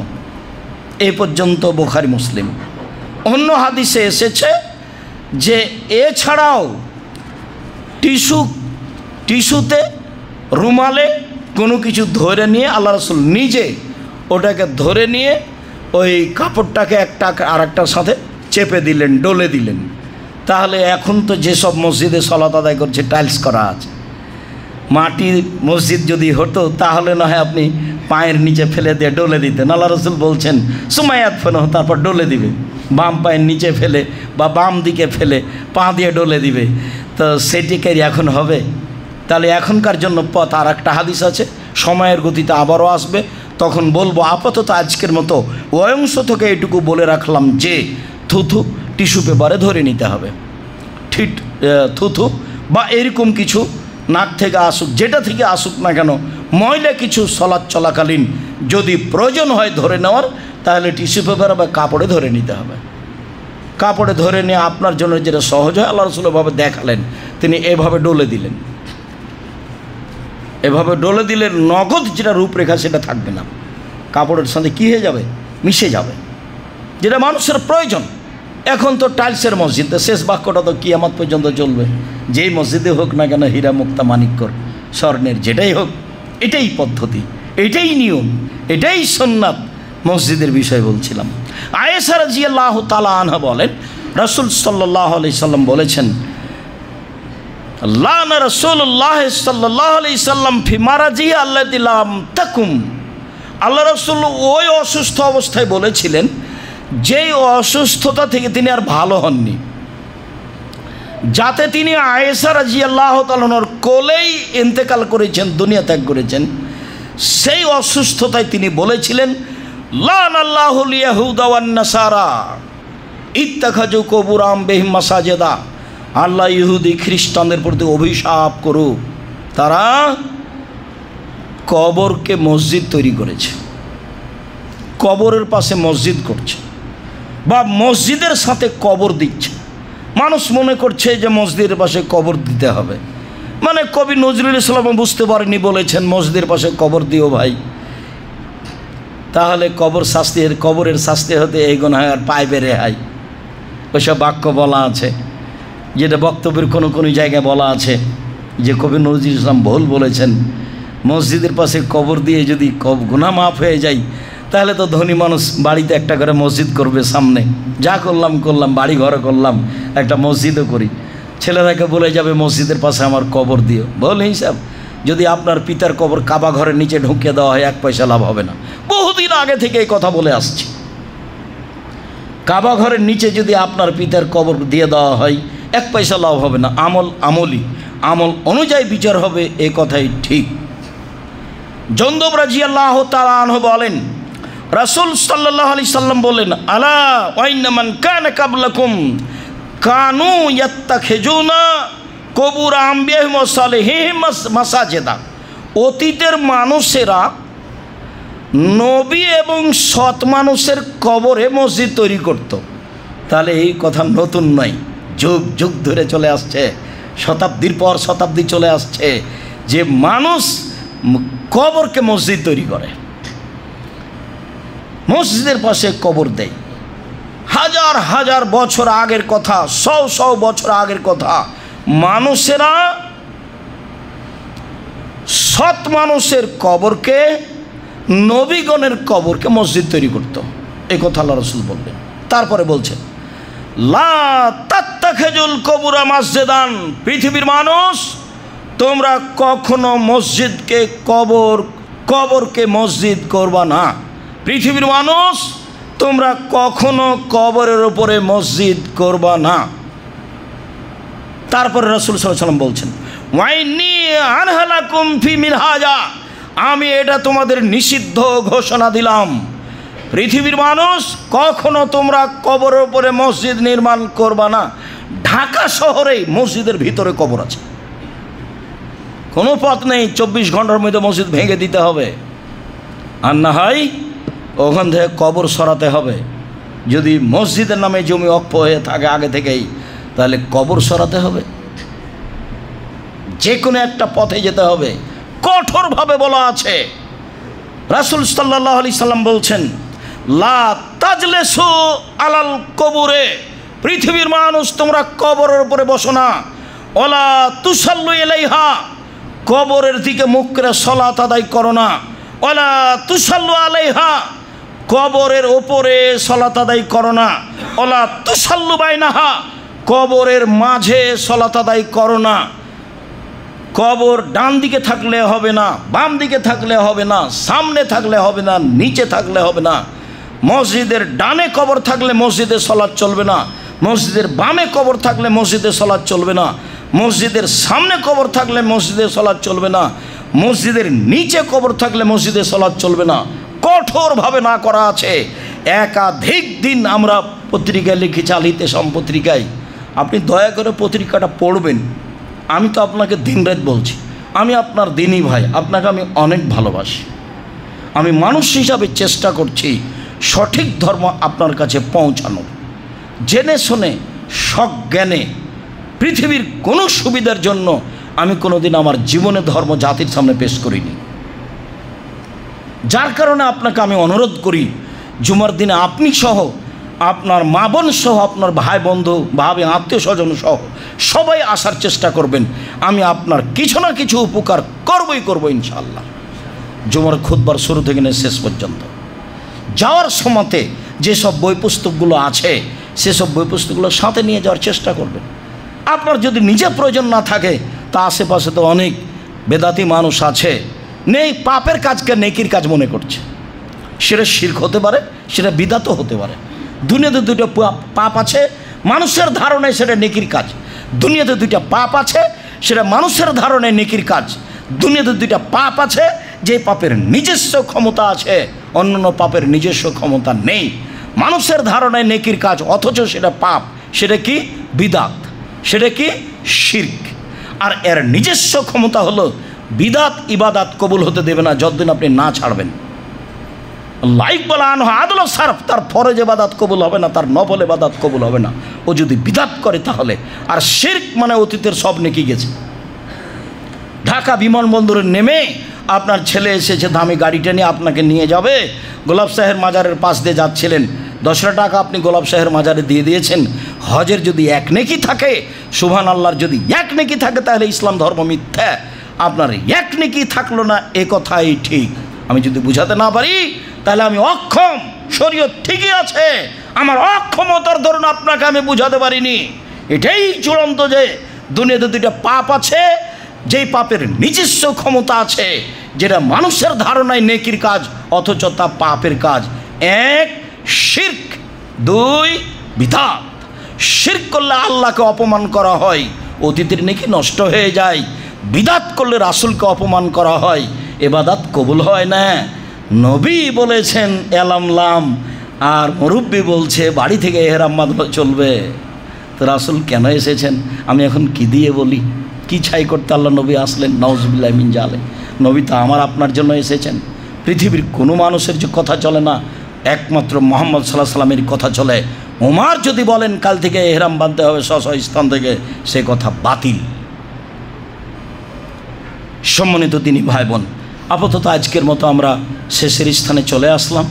এই পর্যন্ত বুখারী মুসলিম। অন্য হাদিসে এসেছে যে এছাড়াও টিস্যুতে রুমালে কোনো কিছু ধরে নিয়ে আল্লাহ রাসূল নিজে ওটাকে ধরে নিয়ে ওই কাপড়টাকে একটা আর একটার সাথে চেপে দিলেন, ডলে দিলেন। তাহলে এখন তো যেসব মসজিদে সালাত আদায় করছে টাইলস করা আছে, মাটির মসজিদ যদি হতো তাহলে না হয় আপনি পায়ের নিচে ফেলে দিয়ে ডলে দিতেন। আল্লাহ রসুল বলছেন সুমায়াত ফেনো, তারপর ডলে দিবে, বাম পায়ের নিচে ফেলে বা বাম দিকে ফেলে পা দিয়ে ডলে দিবে। তো সেটিকে এখন হবে? তাহলে এখনকার জন্য পথ আর একটা হাদিস আছে, সময়ের গতিতে আবারও আসবে, তখন বলবো। আপাতত আজকের মতো অংশ থেকে এটুকু বলে রাখলাম যে থুথু টিস্যু পেপারে ধরে নিতে হবে, ঠিক থুথু বা এরকম কিছু নাক থেকে আসুক, যেটা থেকে আসুক না কেন, ময়লা কিছু সলাৎ চলাকালীন যদি প্রয়োজন হয় ধরে নেওয়ার, তাহলে টিস্যু পেপার বা কাপড়ে ধরে নিতে হবে। কাপড়ে ধরে নিয়ে আপনার জন্য যেটা সহজ হয়, আল্লাহ রাসূল এভাবে দেখালেন, তিনি এভাবে ডলে দিলেন। এভাবে ডলে দিলে নগদ যেটা রূপরেখা সেটা থাকবে না, কাপড়ের সাথে কী হয়ে যাবে, মিশে যাবে, যেটা মানুষের প্রয়োজন। এখন তো টাইলসের মসজিদ, শেষ বাক্যটা তো কিয়ামত পর্যন্ত চলবে। যেই মসজিদে হোক না কেন, হীরা মুক্তা মানিক্যর স্বর্ণের, যেটাই হোক, এটাই পদ্ধতি, এটাই নিয়ম, এটাই সুন্নাত মসজিদের বিষয় বলছিলাম। আয়েশা রাদিয়াল্লাহু তাআলা আনহা বলেন, রাসূল সাল্লাল্লাহু আলাইহি সাল্লাম বলেছেন, লানা রাসূলুল্লাহ সাল্লাল্লাহু আলাইহি সাল্লাম ফি মারাজিহি আল্লাতী লাম তাকুম। আল্লাহ রাসূল ওই অসুস্থ অবস্থায় বলেছিলেন যেই অসুস্থতা থেকে তিনি আর ভালো হননি, যাতে তিনি আয়েশা রাদিয়াল্লাহু তাআলার কোলেই ইন্তেকাল করেছেন, দুনিয়া ত্যাগ করেছেন। সেই অসুস্থতায় তিনি বলেছিলেন, লানাল্লাহুল ইয়াহুদা ওয়ান নাসারা ইত্তাখাযু কুবুর আনবিহিম মাসাজিদা। আল্লাহ ইহুদি খ্রিস্টানদের প্রতি অভিশাপ করুক, তারা কবরকে মসজিদ তৈরি করেছে, কবরের পাশে মসজিদ করছে বা মসজিদের সাথে কবর দিচ্ছে। মানুষ মনে করছে যে মসজিদের পাশে কবর দিতে হবে, মানে কবি নজরুল ইসলাম বুঝতে পারেনি, বলেছেন মসজিদের পাশে কবর দিও ভাই, তাহলে কবরের শাস্তি হতে এই গুনাহগার পাইবে রেহাই। ওইসব বাক্য বলা আছে, যেটা বক্তব্যের কোনো জায়গায় বলা আছে যে কবি নজরুল ইসলাম ভুল বলেছেন, মসজিদের পাশে কবর দিয়ে যদি গুনাহ মাফ হয়ে যায়, তাহলে তো ধনী মানুষ বাড়িতে একটা করে মসজিদ করবে, সামনে যা করলাম বাড়ি ঘরে করলাম, একটা মসজিদও করি, ছেলেরাকে বলে যাবে মসজিদের পাশে আমার কবর দিও। বল হিসাব, যদি আপনার পিতার কবর কাবা ঘরের নিচে ঢুকিয়ে দেওয়া হয়, 1 পয়সা লাভ হবে না। বহুদিন আগে থেকে এই কথা বলে আসছি, কাবা ঘরের নিচে যদি আপনার পিতার কবর দিয়ে দেওয়া হয়, 1 পয়সা লাভ হবে না। আমল অনুযায়ী বিচার হবে, এ কথাই ঠিক। জন্দব রাদিয়াল্লাহু তাআলা আনহু বলেন, রাসূল সাল্লাল্লাহু আলাইহি সাল্লাম বলেন, আলা ওয়াইন্না মান কানা কাবলাকুম কানু ইয়াত্তাখিজুনা কুবুর আনবিয়াহিম ওয়া সালিহিহিম মাসাজিদা। অতীতের মানুষেরা নবী এবং সৎ মানুষের কবরে মসজিদ তৈরি করত। তাহলে এই কথা নতুন নয়, যুগ যুগ ধরে চলে আসছে, শতাব্দীর পর শতাব্দী চলে আসছে যে মানুষ কবরকে মসজিদ তৈরি করে, মসজিদের পাশে কবর দেয়। হাজার হাজার বছর আগের কথা, শো বছর আগের কথা, মানুষেরা সৎ মানুষের কবরকে, নবীগণের কবরকে মসজিদ তৈরি করত। এই কথা আল্লাহ রাসূল বললেন। তারপরে বলছেন, লা তাত্তাখিজুল কবুরা মাসজিদান। পৃথিবীর মানুষ, তোমরা কখনো কবরকে মসজিদ করবা না। পৃথিবীর মানুষ, তোমরা কখনো কবরের উপরে মসজিদ করবা না। তারপরে রাসূল সাল্লাল্লাহু আলাইহি ওয়াসাল্লাম বলছেন, ওয়াইন্নী আনহালাকুম ফি মিনহাজা। আমি এটা তোমাদের নিষিদ্ধ ঘোষণা দিলাম। পৃথিবীর মানুষ, কখনো তোমরা কবরের উপরে মসজিদ নির্মাণ করবা না। ঢাকা শহরে মসজিদের ভিতরে কবর আছে, কোনো পথ নেই 24 ঘন্টার মধ্যে মসজিদ ভেঙে দিতে হবে, আর না হয় ওখান থেকে কবর সরাতে হবে। যদি মসজিদের নামে জমি অক্ষ হয়ে থাকে আগে থেকেই, তাহলে কবর সরাতে হবে, যে কোনো একটা পথে যেতে হবে। কঠোরভাবে বলা আছে। রাসূল সাল্লাল্লাহু আলাইহি সাল্লাম বলছেন, লা তাজলিসু আলাল কবুরে। পৃথিবীর মানুষ, তোমরা কবরের উপরে বসো না। ওয়ালা তুসাল্লু ইলাইহা। কবরের দিকে মুখ করে সালাত আদায় করো না। ওয়ালা তুসাল্লু আলাইহা। কবরের ওপরে সালাত আদায় করো না। ওয়ালা তুসাল্লু বাইনাহা। কবরের মাঝে সালাত আদায় করো না। কবর ডান দিকে থাকলে হবে না, বাম দিকে থাকলে হবে না, সামনে থাকলে হবে না, নিচে থাকলে হবে না। মসজিদের ডানে কবর থাকলে মসজিদে সলাৎ চলবে না, মসজিদের বামে কবর থাকলে মসজিদে সলাৎ চলবে না, মসজিদের সামনে কবর থাকলে মসজিদে সলাৎ চলবে না, মসজিদের নিচে কবর থাকলে মসজিদে সলাৎ চলবে না। কঠোরভাবে না করা আছে। একাধিক দিন আমরা পত্রিকায় লিখেছি, আল ইতিসাম পত্রিকায়। আপনি দয়া করে পত্রিকাটা পড়বেন। আমি তো আপনাকে দিনরাত বলছি, আমি আপনার দিনই ভাই, আপনাকে আমি অনেক ভালোবাসি। আমি মানুষ হিসাবে চেষ্টা করছি সঠিক ধর্ম আপনার কাছে পৌঁছানোর। জেনে শুনে সজ্ঞানে পৃথিবীর কোনো সুবিধার জন্য আমি কোনোদিন আমার জীবনে ধর্ম জাতির সামনে পেশ করিনি। যার কারণে আপনাকে আমি অনুরোধ করি, জুমার দিনে আপনি সহ, আপনার মা বোন সহ, আপনার ভাই বন্ধু ভাবে আত্মীয় স্বজন সহ সবাই আসার চেষ্টা করবেন। আমি আপনার কিছু না কিছু উপকার করবো ইনশাআল্লাহ, জুমার খুতবার শুরু থেকে নিয়ে শেষ পর্যন্ত। যাওয়ার সময়তে যেসব বই পুস্তকগুলো আছে সেসব বই পুস্তকগুলো সাথে নিয়ে যাওয়ার চেষ্টা করবেন। আপনার যদি নিজে প্রয়োজন না থাকে, তা আশেপাশে তো অনেক বেদাতি মানুষ আছে, নেই পাপের কাজকে নেকির কাজ মনে করছে। সেটা শিরক হতে পারে, সেটা বিদাতও হতে পারে। দুনিয়াতে দুটো পাপ আছে, মানুষের ধারণায় সেটা নেকির কাজ। দুনিয়াতে দুইটা পাপ আছে, সেটা মানুষের ধারণায় নেকির কাজ। দুনিয়াতে দুইটা পাপ আছে, যে পাপের নিজস্ব ক্ষমতা আছে, অন্যান্য পাপের নিজস্ব ক্ষমতা নেই। মানুষের ধারণায় নেকির কাজ, অথচ সেটা পাপ। সেটা কি? বিদাত। সেটা কি? শিরক। আর এর নিজস্ব ক্ষমতা হলো বিদাত ইবাদাত কবুল হতে দেবে না যতদিন আপনি না ছাড়বেন। লাইক বলা আনহ আদল সারফ, তার ফরজ ইবাদাত কবুল হবে না, তার নফল ইবাদাত কবুল হবে না ও যদি বিদাত করে তাহলে। আর শিরক মানে অতীতের সব নেকি গেছে। ঢাকা বিমানবন্দরে নেমে আপনার ছেলে এসেছে দামি গাড়িটা নিয়ে আপনাকে নিয়ে যাবে, গোলাপ শাহের মাজারের পাশ দিয়ে যাচ্ছিলেন, 10 টাকা আপনি গোলাপ শাহের মাজারে দিয়ে দিয়েছেন। হজের যদি এক নেকি থাকে, সুবহান আল্লাহর যদি এক নেকি থাকে, তাহলে ইসলাম ধর্ম মিথ্যা। আপনার এক নেকি থাকলো না, এ কথাই ঠিক। আমি যদি বুঝাতে না পারি তাহলে আমি অক্ষম। শরীয়ত ঠিকই আছে, আমার অক্ষমতার ধরুন আপনাকে আমি বুঝাতে পারিনি। এটাই চূড়ান্ত যে দুনিয়াতে দুইটা পাপ আছে, যেই পাপের নিজস্ব ক্ষমতা আছে, যেটা মানুষের ধারণায় নেকির কাজ অথচ তা পাপের কাজ। 1 শিরক, 2 বিদাত। শিরক করলে আল্লাহকে অপমান করা হয়, অতীতের নেকি নষ্ট হয়ে যায়। বিদাত করলে রাসূলকে অপমান করা হয়, ইবাদত কবুল হয় না। নবী বলেছেন এলামলাম, আর মুরব্বী বলছে বাড়ি থেকে এহরাম বাঁধলে চলবে। তো রাসূল কেন এসেছেন আমি এখন কি দিয়ে বলি? কি ছাই করতে আল্লাহ নবী আসলেন? নাউজুবিল্লাহি মিন জালিক। নবী তো আমার আপনার জন্য এসেছেন। পৃথিবীর কোনো মানুষের যে কথা চলে না, একমাত্র মুহাম্মদ সাল্লাল্লাহু আলাইহি ওয়াসাল্লামের কথা চলে। ওমর যদি বলেন কাল থেকে এহরাম বাঁধতে হবে স্ব স্থান থেকে, সে কথা বাতিল। সম্মানিত দিনী ভাই বোন, আপাতত আজকের মতো আমরা শেষের স্থানে চলে আসলাম।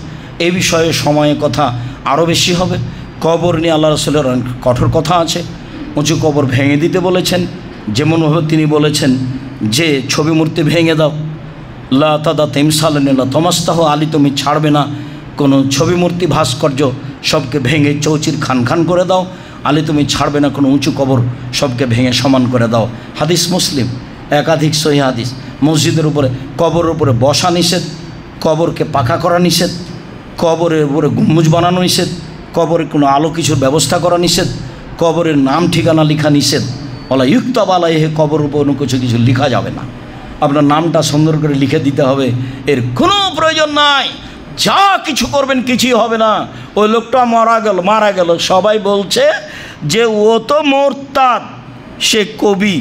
এই বিষয়ে সময়ে কথা আরও বেশি হবে। কবর নিয়ে আল্লাহ রাসূলের কঠোর কথা আছে। উঁচু কবর ভেঙে দিতে বলেছেন, যেমনভাবে তিনি বলেছেন যে ছবি মূর্তি ভেঙে দাও, লা তাদা তেমসালানিল্লা তমাস্তাহ আলী, তুমি ছাড়বে না কোনো ছবি মূর্তি ভাস্কর্য, সবকে ভেঙে চৌচির খান খান করে দাও। আলী তুমি ছাড়বে না কোনো উঁচু কবর, সবকে ভেঙে সমান করে দাও। হাদিস মুসলিম, একাধিক সহিহ হাদিস। মসজিদের উপরে কবরের উপরে বসা নিষেধ, কবরকে পাকা করা নিষেধ, কবরের উপরে গম্বুজ বানানো নিষেধ, কবরে কোনো আলো কিছুর ব্যবস্থা করা নিষেধ, কবরের নাম ঠিকানা লেখা নিষেধ। বলা ইউক্তাব আলাইহি, কবর উপর কোনো কিছু লেখা যাবে না। আপনার নামটা সুন্দর করে লিখে দিতে হবে, এর কোনো প্রয়োজন নাই। যা কিছু করবেন কিছুই হবে না। ওই লোকটা মারা গেল, সবাই বলছে যে ও তো মোরতাদ, সে কবি,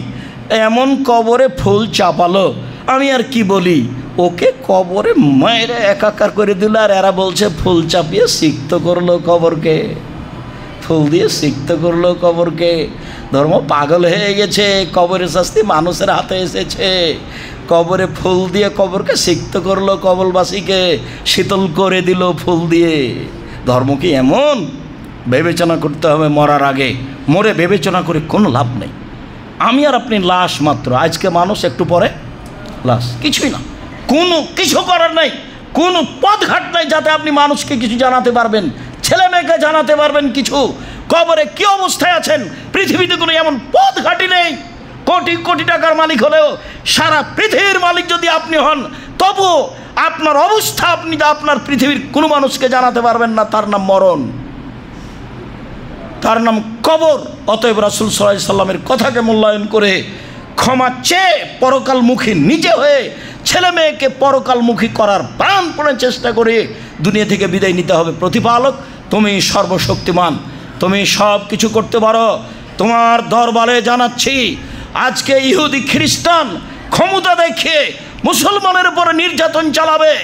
এমন কবরে ফুল চাপালো। আমি আর কি বলি, ওকে কবরে মায়েরা একাকার করে দিল, আর এরা বলছে ফুল চাপিয়ে সিক্ত করলো কবরকে, ফুল দিয়ে সিক্ত করলো কবরকে। ধর্ম পাগল হয়ে গেছে। কবরের শাস্তি মানুষের হাতে এসেছে। কবরে ফুল দিয়ে কবরকে সিক্ত করলো, কবরবাসীকে শীতল করে দিল ফুল দিয়ে। ধর্ম কি এমন? বিবেচনা করতে হবে মরার আগে। মরে বিবেচনা করে কোনো লাভ নেই। আমি আর আপনি লাশ মাত্র। আজকে মানুষ, একটু পরে লাশ। কিছুই না, কোনো কিছু করার নাই, কোনো পথঘাট নাই যাতে আপনি মানুষকে কিছু জানাতে পারবেন, ছেলে মেয়েকে জানাতে পারবেন কিছু। কবরে কি অবস্থায় আছেন, পৃথিবীতে কোনো এমন পথঘাটই নেই। কোটি কোটি টাকার মালিক হলেও সারা পৃথিবীর মালিক যদি আপনি হন, তবু আপনার অবস্থা আপনি আপনার পৃথিবীর কোনো মানুষকে জানাতে পারবেন না। তার নাম মরণ, তার নাম কবর। অতএব রাসূল সাল্লাল্লাহু আলাইহি সাল্লামের কথাকে মূল্যায়ন করে ক্ষমা চেয়ে পরকালমুখী নিজে হয়ে ছেলে মেয়েকে পরকালমুখী করার প্রাণপণে চেষ্টা করে দুনিয়া থেকে বিদায় নিতে হবে। প্রতিপালক তুমি সর্বশক্তিমান, তুমি সব কিছু করতে পারো। তোমার দরবারে জানাচ্ছি, আজকে ইহুদি খ্রিস্টান ক্ষমতা দেখিয়ে মুসলমানের উপরে নির্যাতন চালাবে,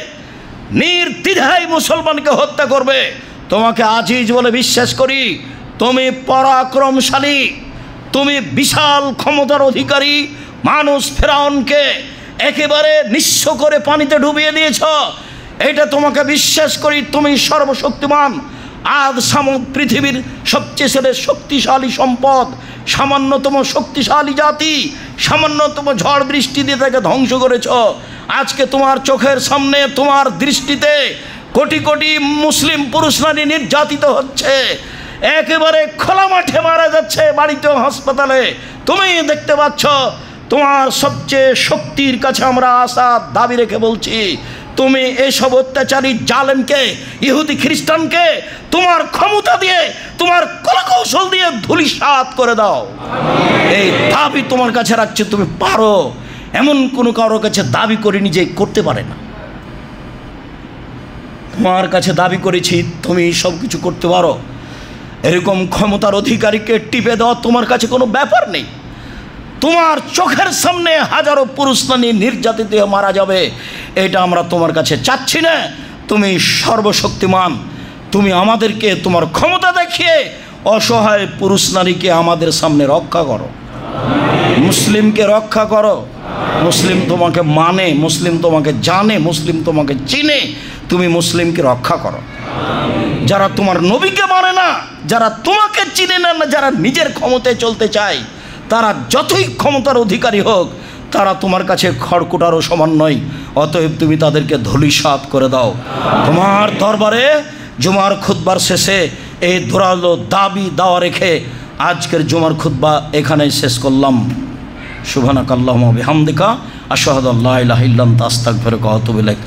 নির্দ্বিধায় মুসলমানকে হত্যা করবে। তোমাকে আজিজ বলে বিশ্বাস করি, তুমি পরাক্রমশালী, তুমি বিশাল ক্ষমতার অধিকারী। মানুষ ফেরাউনকে একেবারে নিঃস্ব করে পানিতে ডুবিয়ে দিয়েছ, এটা তোমাকে বিশ্বাস করি। তুমি সর্বশক্তিমান। আজ পৃথিবীর সবচেয়ে শক্তিশালী সম্পদ, সামান্যতম শক্তিশালী জাতি, সামান্যতম ঝড় বৃষ্টি দিয়ে তাকে ধ্বংস করেছ। আজকে তোমার চোখের সামনে, তোমার দৃষ্টিতে কোটি কোটি মুসলিম পুরুষ নারী নির্যাতিত হচ্ছে, একেবারে খোলা মাঠে মারা যাচ্ছে, বাড়িতে হাসপাতালে তুমি দেখতে পাচ্ছ। তোমার সবচেয়ে শক্তির কাছে আমরা আশা দাবি রেখে বলছি, তুমি এইসব অত্যাচারী জালেমকে, ইহুদি খ্রিস্টানকে তোমার ক্ষমতা দিয়ে, তোমার কলাকৌশল দিয়ে ধূলিসাৎ করে দাও। এই দাবি তোমার কাছে রাখছে, তুমি পারো। এমন কোনো কারোর কাছে দাবি করিনি যে করতে পারে না। তোমার কাছে দাবি করেছি তুমি সব কিছু করতে পারো। এরকম ক্ষমতার অধিকারীকে টিপে দেওয়া তোমার কাছে কোনো ব্যাপার নেই। তোমার চোখের সামনে হাজারো পুরুষ নারী নির্যাতিত হয়ে মারা যাবে, এটা আমরা তোমার কাছে চাচ্ছি না। তুমি সর্বশক্তিমান, তুমি আমাদেরকে তোমার ক্ষমতা দেখিয়ে অসহায় পুরুষ নারীকে আমাদের সামনে রক্ষা করো, মুসলিমকে রক্ষা করো। মুসলিম তোমাকে মানে, মুসলিম তোমাকে জানে, মুসলিম তোমাকে চিনে, তুমি মুসলিমকে রক্ষা করো। যারা তোমার নবীকে মানে না, যারা তোমাকে চিনে না, যারা নিজের ক্ষমতায় চলতে চায়, তারা যতই ক্ষমতার অধিকারী হোক, তারা তোমার কাছে খড়কুটারও সমান নয়। অতএব তুমি তাদেরকে ধূলিসাৎ করে দাও। তোমার দরবারে জুমার খুতবার শেষে এই ধরালো দাবি দাওয়া রেখে আজকের জুমার খুতবা এখানেই শেষ করলাম। সুবহানাকাল্লাহুম্মা ওয়া বিহামদিকা আশহাদু আল্লা ইলাহা ইল্লা আনতা আস্তাগফিরুকা ওয়া আতুবু ইলাইক।